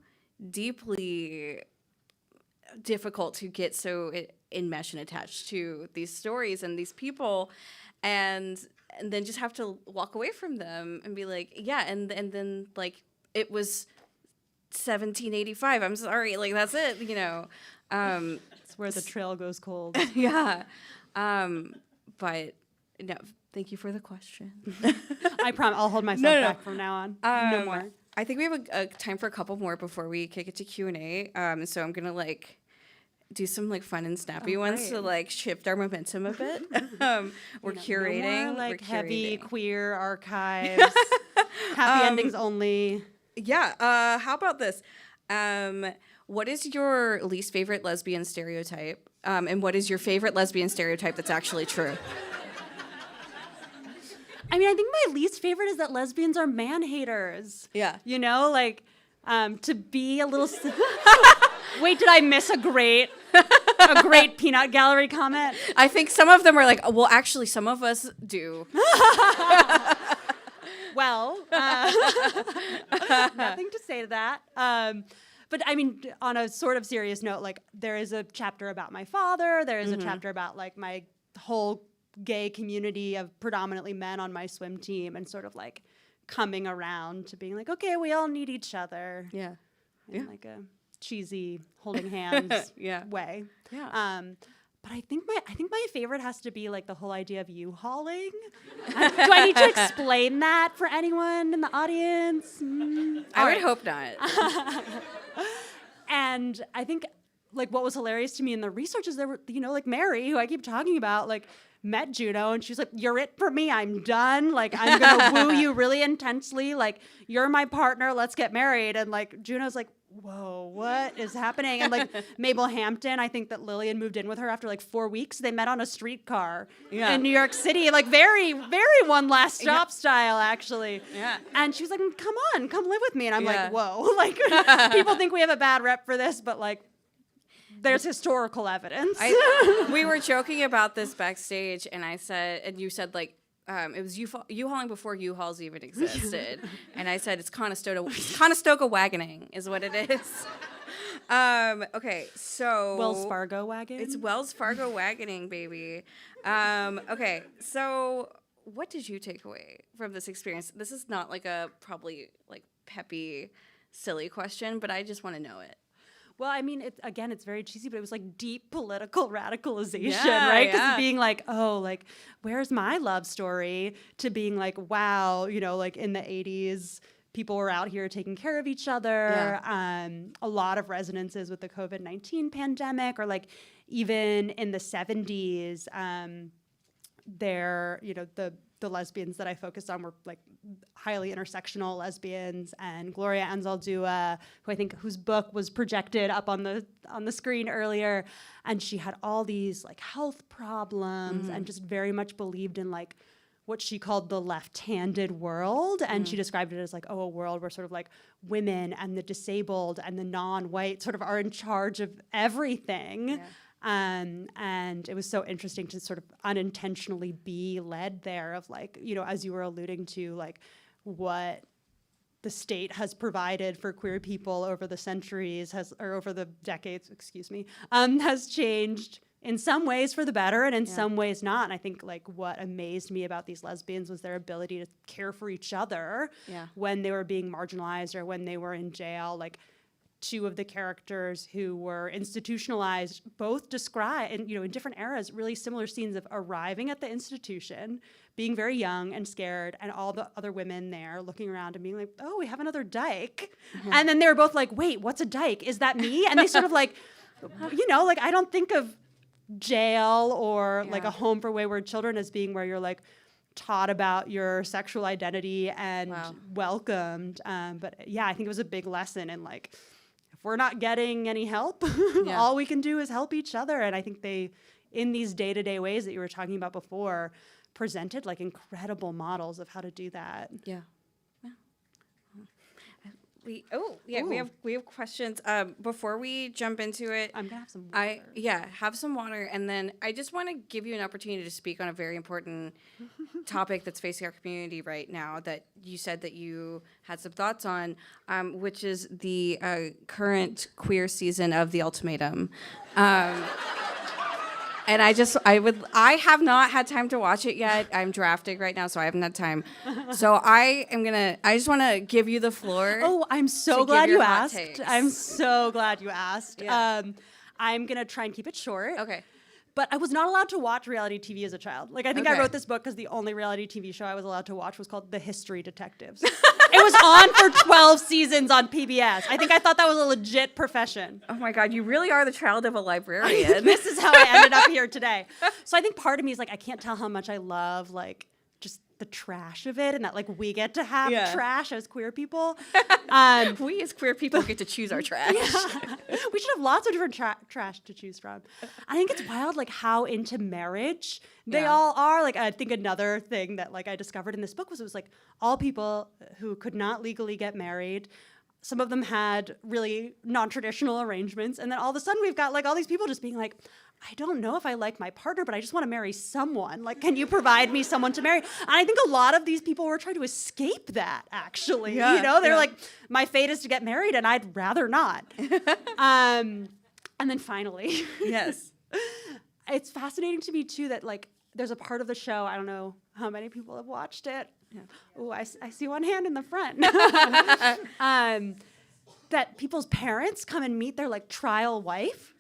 Speaker 2: deeply difficult to get so enmeshed and attached to these stories and these people, and then just have to walk away from them and be like, yeah, and then like it was 1785. I'm sorry, like that's it, you know.
Speaker 3: It's where the trail goes cold.
Speaker 2: Yeah. But no, thank you for the question.
Speaker 3: I promise I'll hold myself back from now on. No more.
Speaker 2: I think we have a time for a couple more before we kick it to Q&A. So I'm gonna like do some like fun and snappy ones to like shift our momentum a bit. We're curating.
Speaker 3: No more, like
Speaker 2: we're
Speaker 3: heavy
Speaker 2: curating.
Speaker 3: Queer archives. Happy endings only.
Speaker 2: Yeah. How about this? What is your least favorite lesbian stereotype? And what is your favorite lesbian stereotype that's actually true?
Speaker 3: I mean, I think my least favorite is that lesbians are man-haters.
Speaker 2: Yeah.
Speaker 3: You know, like, to be a little... Wait, did I miss a great peanut gallery comment?
Speaker 2: I think some of them are like, well, actually, some of us do.
Speaker 3: Well, nothing to say to that. But I mean, on a sort of serious note, like, there is a chapter about my father. There is a chapter about, like, my whole gay community of predominantly men on my swim team, and sort of like coming around to being like, okay, we all need each other.
Speaker 2: Yeah.
Speaker 3: In like a cheesy holding hands way.
Speaker 2: Yeah.
Speaker 3: But I think my favorite has to be like the whole idea of U-hauling. Do I need to explain that for anyone in the audience?
Speaker 2: I would hope not.
Speaker 3: And I think like what was hilarious to me in the research is there were, you know, like Mary, who I keep talking about, like met Juno and she's like, you're it for me, I'm done. Like, I'm gonna woo you really intensely. Like, you're my partner, let's get married. And like, Juno's like, whoa, what is happening? And like Mabel Hampton, I think that Lillian moved in with her after like 4 weeks. They met on a streetcar in New York City, like very, very One Last Stop style, actually. Yeah. And she was like, come on, come live with me. And I'm like, whoa, like people think we have a bad rep for this, but like, there's historical evidence.
Speaker 2: We were joking about this backstage, and I said, and you said like, it was U-hauling before U-hauls even existed, and I said it's Conestoga wagoning is what it is. Okay, so
Speaker 3: Wells Fargo wagon.
Speaker 2: It's Wells Fargo wagoning, baby. Okay, so what did you take away from this experience? This is not like a probably like peppy, silly question, but I just want to know it.
Speaker 3: Well, I mean, it's very cheesy, but it was like deep political radicalization, right? Because being like, oh, like, where's my love story? To being like, wow, you know, like in the 80s, people were out here taking care of each other. A lot of resonances with the COVID-19 pandemic, or like even in the 70s, you know, the lesbians that I focused on were like highly intersectional lesbians, and Gloria Anzaldúa, whose book was projected up on the screen earlier, and she had all these like health problems and just very much believed in like what she called the left-handed world, and she described it as like, oh, a world where sort of like women and the disabled and the non-white sort of are in charge of everything. Yeah. And it was so interesting to sort of unintentionally be led there of like, you know, as you were alluding to, like what the state has provided for queer people over the centuries or over the decades, has changed in some ways for the better and in some ways not. And I think like what amazed me about these lesbians was their ability to care for each other when they were being marginalized or when they were in jail. Like, two of the characters who were institutionalized both describe, and you know, in different eras, really similar scenes of arriving at the institution, being very young and scared, and all the other women there looking around and being like, oh, we have another dyke. And then they were both like, wait, what's a dyke? Is that me? And they sort of like, you know, like I don't think of jail or like a home for wayward children as being where you're like taught about your sexual identity and welcomed. But yeah, I think it was a big lesson in like, we're not getting any help, all we can do is help each other. And I think they, in these day-to-day ways that you were talking about before, presented like incredible models of how to do that.
Speaker 2: Ooh. We have questions. Before we jump into it,
Speaker 3: I'm gonna have some water.
Speaker 2: Have some water, and then I just want to give you an opportunity to speak on a very important topic that's facing our community right now that you said that you had some thoughts on, which is the current queer season of The Ultimatum. And I have not had time to watch it yet. I'm drafting right now, so I haven't had time. So I just want to give you the floor.
Speaker 3: Oh, I'm so glad you asked. I'm so glad you asked.
Speaker 2: Yeah.
Speaker 3: I'm going to try and keep it short.
Speaker 2: Okay.
Speaker 3: But I was not allowed to watch reality TV as a child. Like, I think I wrote this book because the only reality TV show I was allowed to watch was called The History Detectives. It was on for 12 seasons on PBS. I think I thought that was a legit profession.
Speaker 2: Oh my God, you really are the child of a librarian.
Speaker 3: This is how I ended up here today. So I think part of me is like, I can't tell how much I love, like, just the trash of it, and that, like, we get to have trash as queer people.
Speaker 2: We as queer people get to choose our trash.
Speaker 3: Yeah. We should have lots of different trash to choose from. I think it's wild, like, how into marriage they all are. Like, I think another thing that, like, I discovered in this book was it was like all people who could not legally get married. Some of them had really non-traditional arrangements, and then all of a sudden we've got, like, all these people just being like, I don't know if I like my partner, but I just want to marry someone. Like, can you provide me someone to marry? And I think a lot of these people were trying to escape that, actually.
Speaker 2: Yeah,
Speaker 3: you know, they're like, my fate is to get married, and I'd rather not. And then finally,
Speaker 2: yes,
Speaker 3: it's fascinating to me too that, like, there's a part of the show, I don't know how many people have watched it. Yeah. Oh, I see one hand in the front. That people's parents come and meet their, like, trial wife,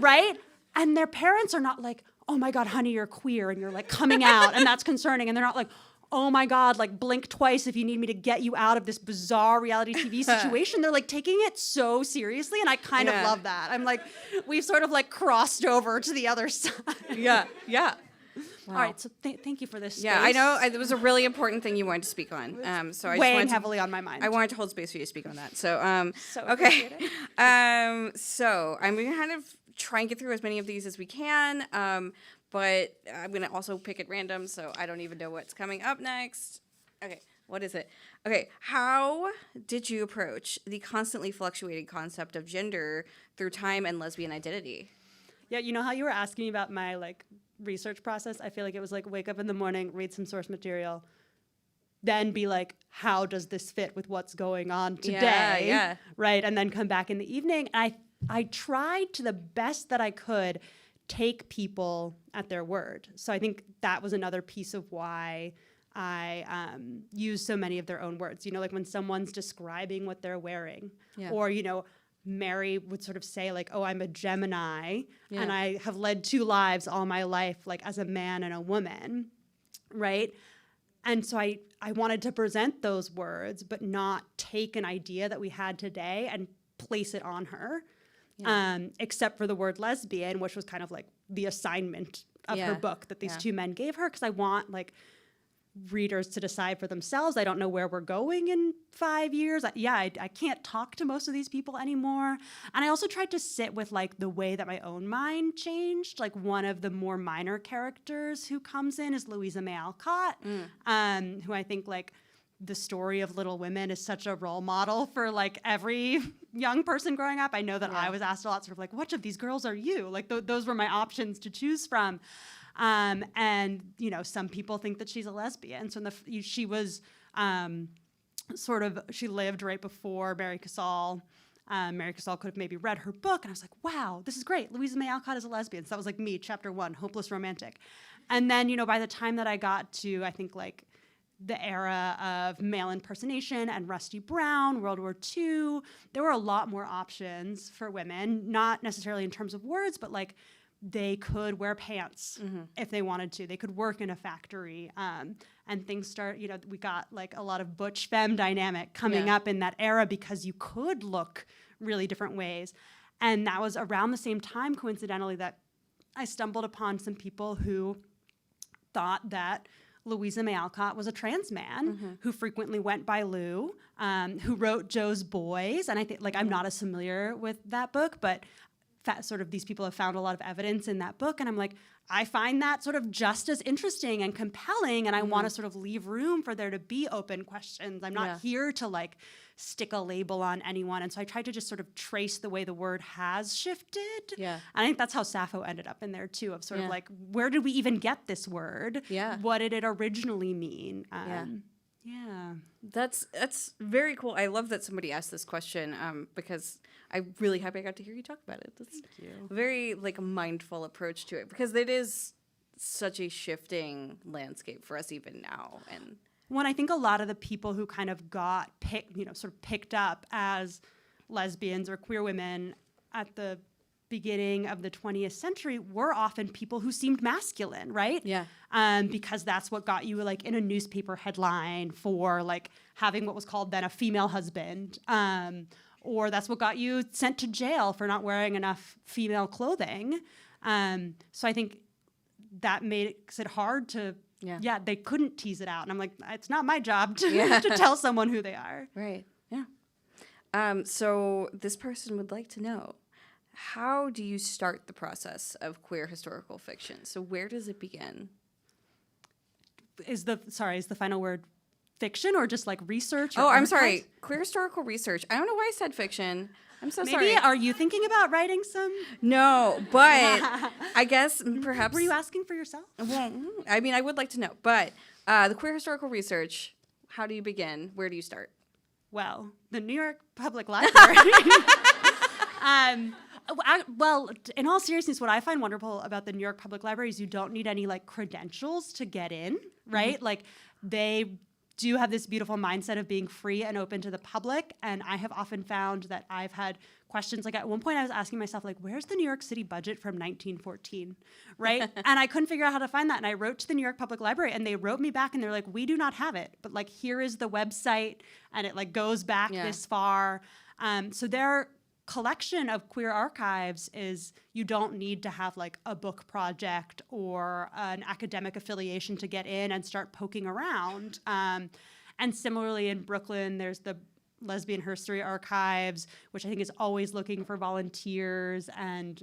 Speaker 3: right? And their parents are not like, oh my God, honey, you're queer and you're, like, coming out and that's concerning. And they're not like, oh my God, like, blink twice if you need me to get you out of this bizarre reality TV situation. They're, like, taking it so seriously, and I kind of love that. I'm like, we've sort of, like, crossed over to the other side.
Speaker 2: Yeah.
Speaker 3: Wow. All right, so thank you for this space.
Speaker 2: Yeah, I know it was a really important thing you wanted to speak on. So I
Speaker 3: weighing heavily on my mind.
Speaker 2: I wanted to hold space for you to speak on that. So,
Speaker 3: so
Speaker 2: okay. So I'm going to kind of try and get through as many of these as we can, but I'm going to also pick at random, so I don't even know what's coming up next. Okay, what is it? Okay, how did you approach the constantly fluctuating concept of gender through time and lesbian identity?
Speaker 3: Yeah, you know how you were asking me about my, like, research process? I feel like it was like wake up in the morning, read some source material, then be like, how does this fit with what's going on today?
Speaker 2: Yeah.
Speaker 3: Right, and then come back in the evening. I tried to the best that I could take people at their word. So I think that was another piece of why I use so many of their own words. You know, like when someone's describing what they're wearing, or, you know, Mary would sort of say, like, oh, I'm a Gemini, and I have led 2 lives all my life, like, as a man and a woman, right? And so I wanted to present those words, but not take an idea that we had today and place it on her, except for the word lesbian, which was kind of like the assignment of her book that these 2 men gave her, because I want, like, readers to decide for themselves. I don't know where we're going in 5 years. I can't talk to most of these people anymore. And I also tried to sit with, like, the way that my own mind changed. Like, one of the more minor characters who comes in is Louisa May Alcott, who I think, like, the story of Little Women is such a role model for, like, every young person growing up. I know that I was asked a lot, sort of like, which of these girls are you? Like, those were my options to choose from. And, you know, some people think that she's a lesbian. So she was she lived right before Mary Cassaul. Mary Cassaul could have maybe read her book, and I was like, wow, this is great. Louisa May Alcott is a lesbian. So that was, like, me, chapter 1, hopeless romantic. And then, you know, by the time that I got to, I think, like, the era of male impersonation and Rusty Brown, World War II, there were a lot more options for women, not necessarily in terms of words, but, like, they could wear pants if they wanted to. They could work in a factory. And things start, you know, we got, like, a lot of butch femme dynamic coming up in that era because you could look really different ways. And that was around the same time, coincidentally, that I stumbled upon some people who thought that Louisa May Alcott was a trans man who frequently went by Lou, who wrote Jo's Boys. And I think, like, I'm not as familiar with that book, but sort of these people have found a lot of evidence in that book, and I'm like, I find that sort of just as interesting and compelling, and I want to sort of leave room for there to be open questions. I'm not here to, like, stick a label on anyone. And so I tried to just sort of trace the way the word has shifted.
Speaker 2: Yeah.
Speaker 3: And I think that's how Sappho ended up in there too, of sort of like, where did we even get this word?
Speaker 2: Yeah.
Speaker 3: What did it originally mean?
Speaker 2: Yeah. That's very cool. I love that somebody asked this question because I'm really happy I got to hear you talk about it. That's a very like mindful approach to it, because it is such a shifting landscape for us even now. And
Speaker 3: when I think a lot of the people who kind of got picked up as lesbians or queer women at the beginning of the 20th century were often people who seemed masculine, right?
Speaker 2: Yeah.
Speaker 3: Because that's what got you like in a newspaper headline for like having what was called then a female husband, or that's what got you sent to jail for not wearing enough female clothing. So I think that makes it hard to, they couldn't tease it out. And I'm like, it's not my job to, to tell someone who they are.
Speaker 2: Right, yeah. So this person would like to know, how do you start the process of queer historical fiction? So where does it begin?
Speaker 3: Is the final word fiction or just like research?
Speaker 2: Oh, I'm sorry. Queer historical research. I don't know why I said fiction. I'm so sorry.
Speaker 3: Maybe are you thinking about writing some?
Speaker 2: No, but I guess perhaps.
Speaker 3: Were you asking for yourself?
Speaker 2: Well, I mean, I would like to know. But the queer historical research, how do you begin? Where do you start?
Speaker 3: Well, the New York Public Library. Well, in all seriousness, what I find wonderful about the New York Public Library is you don't need any like credentials to get in, right? Mm-hmm. Like they do have this beautiful mindset of being free and open to the public. And I have often found that I've had questions, like at one point I was asking myself, like, where's the New York City budget from 1914, right? And I couldn't figure out how to find that. And I wrote to the New York Public Library and they wrote me back and they're like, we do not have it, but like, here is the website and it like goes back this far. So their collection of queer archives is, you don't need to have like a book project or an academic affiliation to get in and start poking around. And similarly in Brooklyn, there's the Lesbian History Archives, which I think is always looking for volunteers and,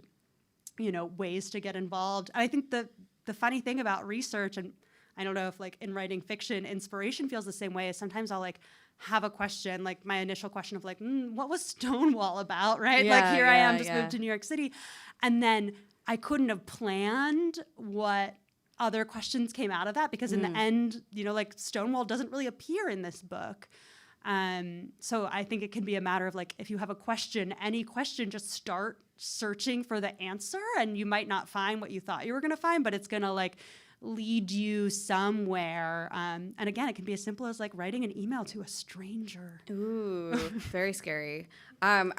Speaker 3: you know, ways to get involved. And I think the funny thing about research, and I don't know if like in writing fiction, inspiration feels the same way, is sometimes I'll like have a question, like my initial question of like, what was Stonewall about, right?
Speaker 2: Yeah,
Speaker 3: like here I am, just moved to New York City. And then I couldn't have planned what other questions came out of that, because in the end, you know, like Stonewall doesn't really appear in this book. So I think it can be a matter of like, if you have a question, any question, just start searching for the answer, and you might not find what you thought you were going to find, but it's going to like lead you somewhere. And again, it can be as simple as like writing an email to a stranger.
Speaker 2: Ooh, very scary. I'm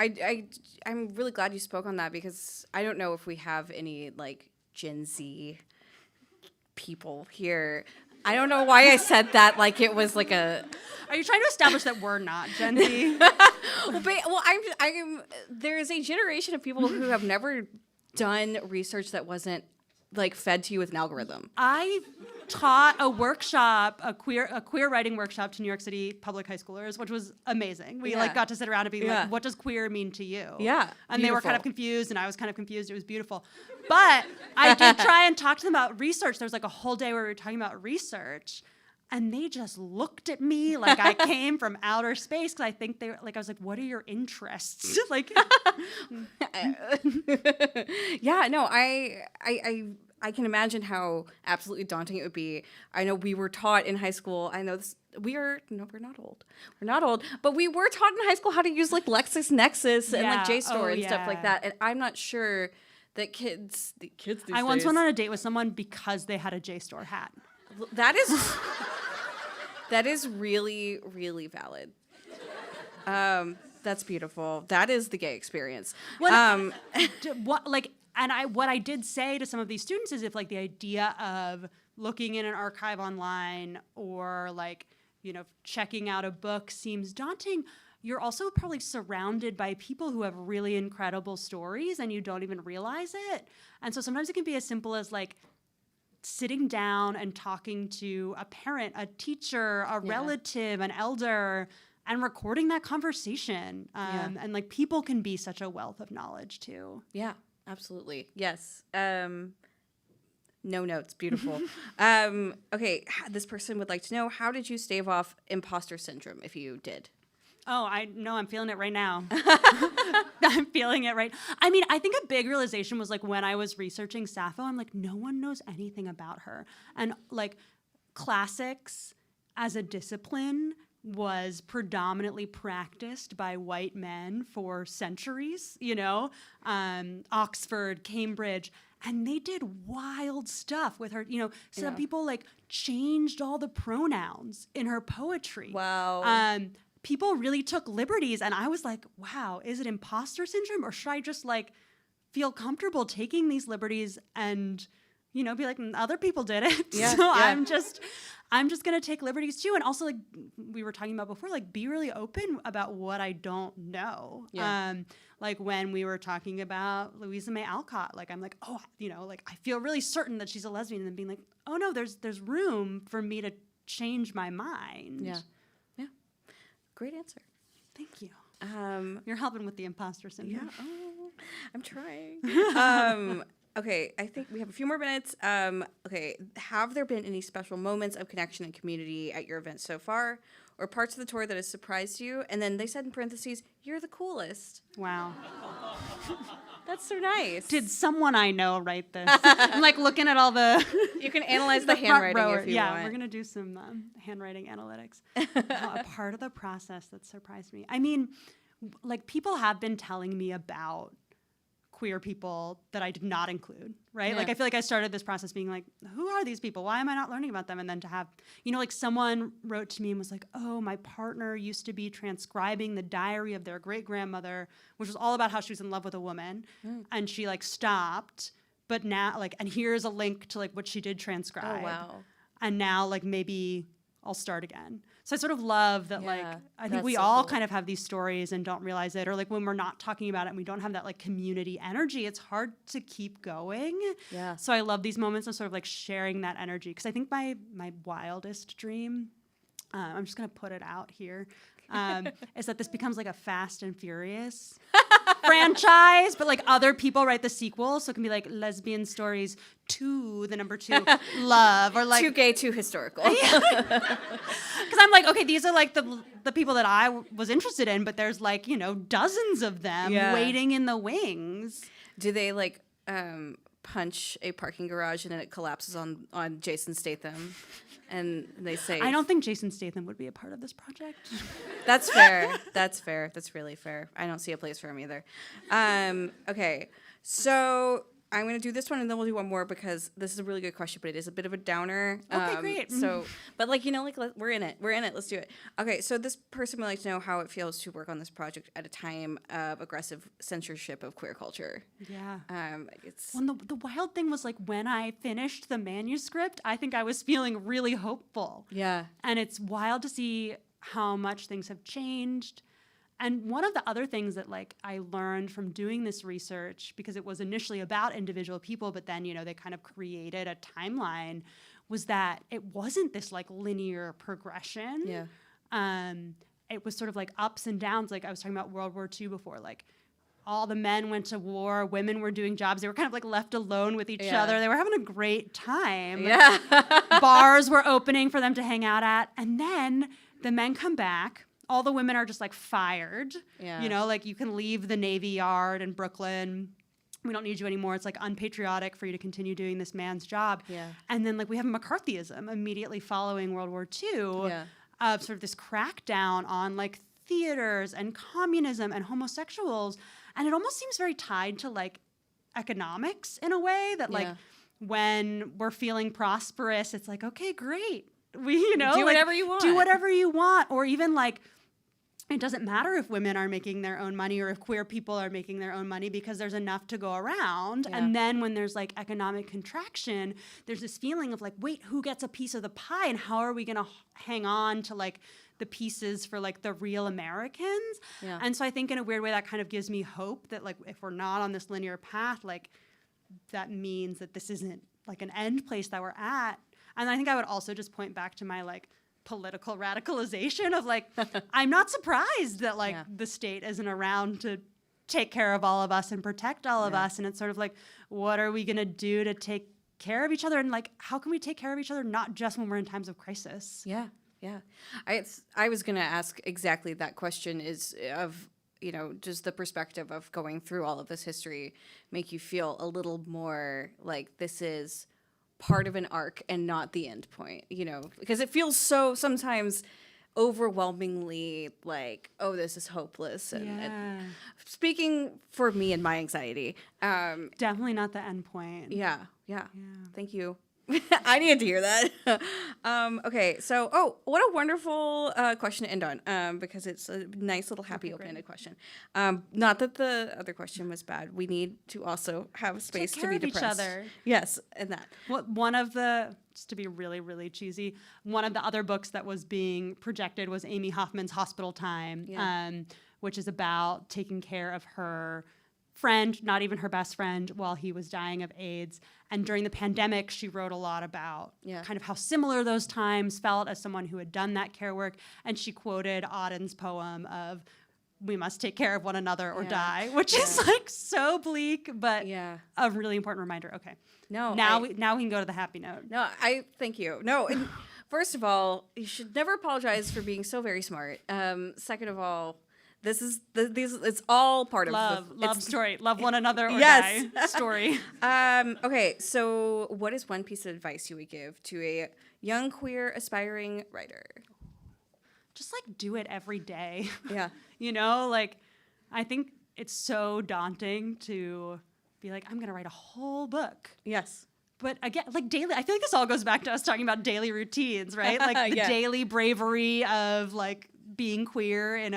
Speaker 2: really glad you spoke on that, because I don't know if we have any like Gen Z people here. I don't know why I said that like it was like a...
Speaker 3: Are you trying to establish that we're not Gen Z?
Speaker 2: I'm there is a generation of people who have never done research that wasn't like fed to you with an algorithm.
Speaker 3: I taught a workshop, a queer writing workshop to New York City public high schoolers, which was amazing. We like got to sit around and be like, what does queer mean to you?
Speaker 2: Yeah.
Speaker 3: And they were kind of confused and I was kind of confused. It was beautiful. But I did try and talk to them about research. There was like a whole day where we were talking about research, and they just looked at me like I came from outer space, because I think they were like, I was like, what are your interests? Like,
Speaker 2: yeah, no, I can imagine how absolutely daunting it would be. I know we were taught in high school. I know this. We're not old. We're not old, but we were taught in high school how to use like LexisNexis and like JSTOR and stuff like that. And I'm not sure that kids these
Speaker 3: I once went on a date with someone because they had a JSTOR hat.
Speaker 2: That is really, really valid. That's beautiful. That is the gay experience.
Speaker 3: What I did say to some of these students is, if like the idea of looking in an archive online or like, you know, checking out a book seems daunting, you're also probably surrounded by people who have really incredible stories and you don't even realize it. And so sometimes it can be as simple as like sitting down and talking to a parent, a teacher, a relative, an elder, and recording that conversation. And like people can be such a wealth of knowledge too.
Speaker 2: Yeah, absolutely. Yes. No notes. Beautiful. Okay. This person would like to know, how did you stave off imposter syndrome if you did?
Speaker 3: Oh, I'm feeling it right now. I'm feeling it right. I mean, I think a big realization was like when I was researching Sappho, I'm like, no one knows anything about her. And like classics as a discipline was predominantly practiced by white men for centuries, Oxford, Cambridge, and they did wild stuff with her. Some people like changed all the pronouns in her poetry.
Speaker 2: Wow.
Speaker 3: People really took liberties, and I was like, wow, is it imposter syndrome, or should I just like feel comfortable taking these liberties and, be like, other people did it.
Speaker 2: Yeah,
Speaker 3: so
Speaker 2: yeah.
Speaker 3: I'm just going to take liberties too. And also, like we were talking about before, like be really open about what I don't know.
Speaker 2: Yeah.
Speaker 3: Like when we were talking about Louisa May Alcott, like I'm like, oh, like I feel really certain that she's a lesbian, and then being like, oh no, there's room for me to change my mind.
Speaker 2: Yeah. Yeah. Great answer.
Speaker 3: Thank you. You're helping with the imposter syndrome.
Speaker 2: Yeah. Oh, I'm trying. Okay, I think we have a few more minutes. Okay, have there been any special moments of connection and community at your event so far, or parts of the tour that has surprised you? And then they said in parentheses, "You're the coolest."
Speaker 3: Wow.
Speaker 2: That's so nice.
Speaker 3: Did someone I know write this? I'm like looking at all the...
Speaker 2: You can analyze the handwriting if you want.
Speaker 3: Yeah, we're going to do some handwriting analytics. A part of the process that surprised me. I mean, like people have been telling me about queer people that I did not include, right? Yeah. Like I feel like I started this process being like, who are these people? Why am I not learning about them? And then to have, like someone wrote to me and was like, oh, my partner used to be transcribing the diary of their great-grandmother, which was all about how she was in love with a woman. And she like stopped, but now like, and here's a link to like what she did transcribe.
Speaker 2: Oh, wow.
Speaker 3: And now like maybe I'll start again. So I sort of love that, like, I think we
Speaker 2: so
Speaker 3: all
Speaker 2: cool.
Speaker 3: kind of have these stories and don't realize it, or like when we're not talking about it and we don't have that like community energy, it's hard to keep going.
Speaker 2: Yeah.
Speaker 3: So I love these moments of sort of like sharing that energy. Because I think my wildest dream, I'm just going to put it out here, is that this becomes like a Fast and Furious franchise, but like other people write the sequel, so it can be like Lesbian Stories 2, the number 2, Love, or like
Speaker 2: too gay, too historical.
Speaker 3: Because I'm like, okay, these are like the people that I was interested in, but there's like dozens of them waiting in the wings.
Speaker 2: Do they like punch a parking garage and then it collapses on Jason Statham? And they say,
Speaker 3: I don't think Jason Statham would be a part of this project.
Speaker 2: That's fair. That's fair. That's really fair. I don't see a place for him either. Okay, so I'm going to do this one, and then we'll do one more because this is a really good question, but it is a bit of a downer.
Speaker 3: Okay, great.
Speaker 2: So, but like, we're in it. We're in it. Let's do it. Okay, so this person would like to know how it feels to work on this project at a time of aggressive censorship of queer culture.
Speaker 3: Yeah.
Speaker 2: It's
Speaker 3: well, the wild thing was like when I finished the manuscript, I think I was feeling really hopeful.
Speaker 2: Yeah.
Speaker 3: And it's wild to see how much things have changed. And one of the other things that like I learned from doing this research, because it was initially about individual people, but then, they kind of created a timeline, was that it wasn't this like linear progression.
Speaker 2: Yeah.
Speaker 3: It was sort of like ups and downs. Like I was talking about World War II before, like all the men went to war, women were doing jobs. They were kind of like left alone with each other. They were having a great time.
Speaker 2: Yeah.
Speaker 3: Bars were opening for them to hang out at. And then the men come back. All the women are just like fired.
Speaker 2: Yeah.
Speaker 3: Like you can leave the Navy Yard in Brooklyn. We don't need you anymore. It's like unpatriotic for you to continue doing this man's job.
Speaker 2: Yeah.
Speaker 3: And then like we have McCarthyism immediately following World War II of sort of this crackdown on like theaters and communism and homosexuals. And it almost seems very tied to like economics in a way that like when we're feeling prosperous, it's like, okay, great. We,
Speaker 2: do whatever you want.
Speaker 3: Do whatever you want. Or even like, it doesn't matter if women are making their own money or if queer people are making their own money because there's enough to go around.
Speaker 2: Yeah.
Speaker 3: And then when there's like economic contraction, there's this feeling of like, wait, who gets a piece of the pie and how are we going to hang on to like the pieces for like the real Americans?
Speaker 2: Yeah.
Speaker 3: And so I think in a weird way that kind of gives me hope that like if we're not on this linear path, like that means that this isn't like an end place that we're at. And I think I would also just point back to my like political radicalization of like, I'm not surprised that like the state isn't around to take care of all of us and protect all of us. And it's sort of like, what are we going to do to take care of each other? And like, how can we take care of each other? Not just when we're in times of crisis.
Speaker 2: Yeah. Yeah. I was going to ask exactly that question is of, just the perspective of going through all of this history make you feel a little more like this is part of an arc and not the end point, because it feels so sometimes overwhelmingly like, oh, this is hopeless. And speaking for me and my anxiety,
Speaker 3: definitely not the end point.
Speaker 2: Yeah. Thank you. I needed to hear that. Okay, so, what a wonderful question to end on, because it's a nice little happy open-ended question. Not that the other question was bad. We need to also have space to be depressed.
Speaker 3: Each other.
Speaker 2: Yes, and that.
Speaker 3: One of the, just to be really, really cheesy, one of the other books that was being projected was Amy Hoffman's Hospital Time, which is about taking care of her friend, not even her best friend, while he was dying of AIDS. And during the pandemic, she wrote a lot about kind of how similar those times felt as someone who had done that care work. And she quoted Auden's poem of, "We must take care of one another or die," which is like so bleak, but a really important reminder. Okay.
Speaker 2: No.
Speaker 3: Now we can go to the happy note.
Speaker 2: No, I thank you. No, first of all, you should never apologize for being so very smart. Second of all, it's all part of
Speaker 3: love story, love one another or die story.
Speaker 2: Okay, so what is one piece of advice you would give to a young queer aspiring writer?
Speaker 3: Just like do it every day.
Speaker 2: Yeah.
Speaker 3: I think it's so daunting to be like, I'm going to write a whole book.
Speaker 2: Yes.
Speaker 3: But again, like daily, I feel like this all goes back to us talking about daily routines, right? Like the daily bravery of like being queer in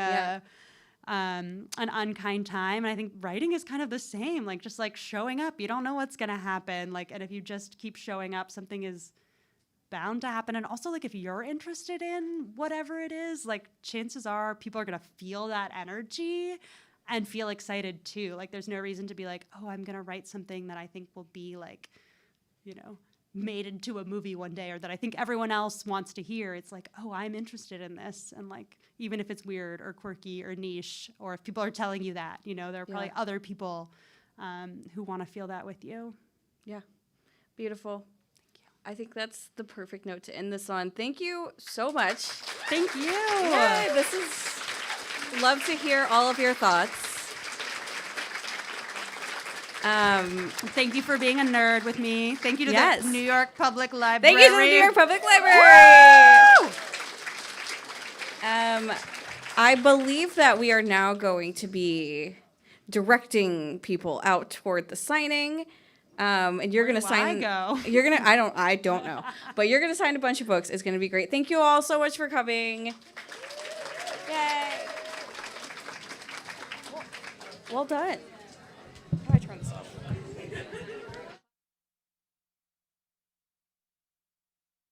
Speaker 3: an unkind time. And I think writing is kind of the same, like just like showing up. You don't know what's going to happen. Like, and if you just keep showing up, something is bound to happen. And also like if you're interested in whatever it is, like chances are people are going to feel that energy and feel excited too. Like there's no reason to be like, oh, I'm going to write something that I think will be like, made into a movie one day, or that I think everyone else wants to hear. It's like, oh, I'm interested in this. And like, even if it's weird or quirky or niche, or if people are telling you that, there are probably other people who want to feel that with you.
Speaker 2: Yeah. Beautiful. Thank you. I think that's the perfect note to end this on. Thank you so much.
Speaker 3: Thank you.
Speaker 2: Yay, love to hear all of your thoughts.
Speaker 3: Thank you for being a nerd with me. Thank you to the New York Public Library.
Speaker 2: Thank you to the New York Public Library. I believe that we are now going to be directing people out toward the signing. And you're going to sign. You're going to. I don't know. But you're going to sign a bunch of books. It's going to be great. Thank you all so much for coming. Yay. Well done. How do I turn this off?